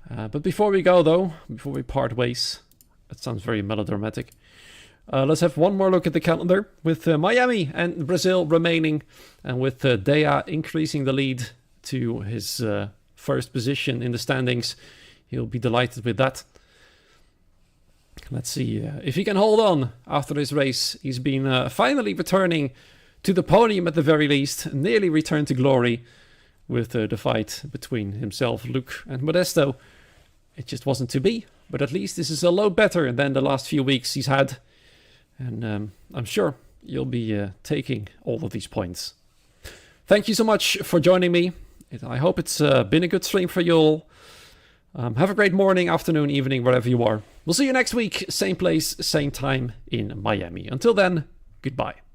But before we go, though, before we part ways, that sounds very melodramatic. Let's have one more look at the calendar, with Miami and Brazil remaining, and with Dea increasing the lead to his first position in the standings. He'll be delighted with that. Let's see if he can hold on after this race. He's been finally returning to the podium at the very least, nearly returned to glory with the fight between himself, Luke, and Modesto. It just wasn't to be, but at least this is a lot better than the last few weeks he's had. And I'm sure you'll be taking all of these points. Thank you so much for joining me. I hope it's been a good stream for you all. Have a great morning, afternoon, evening, wherever you are. We'll see you next week, same place, same time in Miami. Until then, goodbye.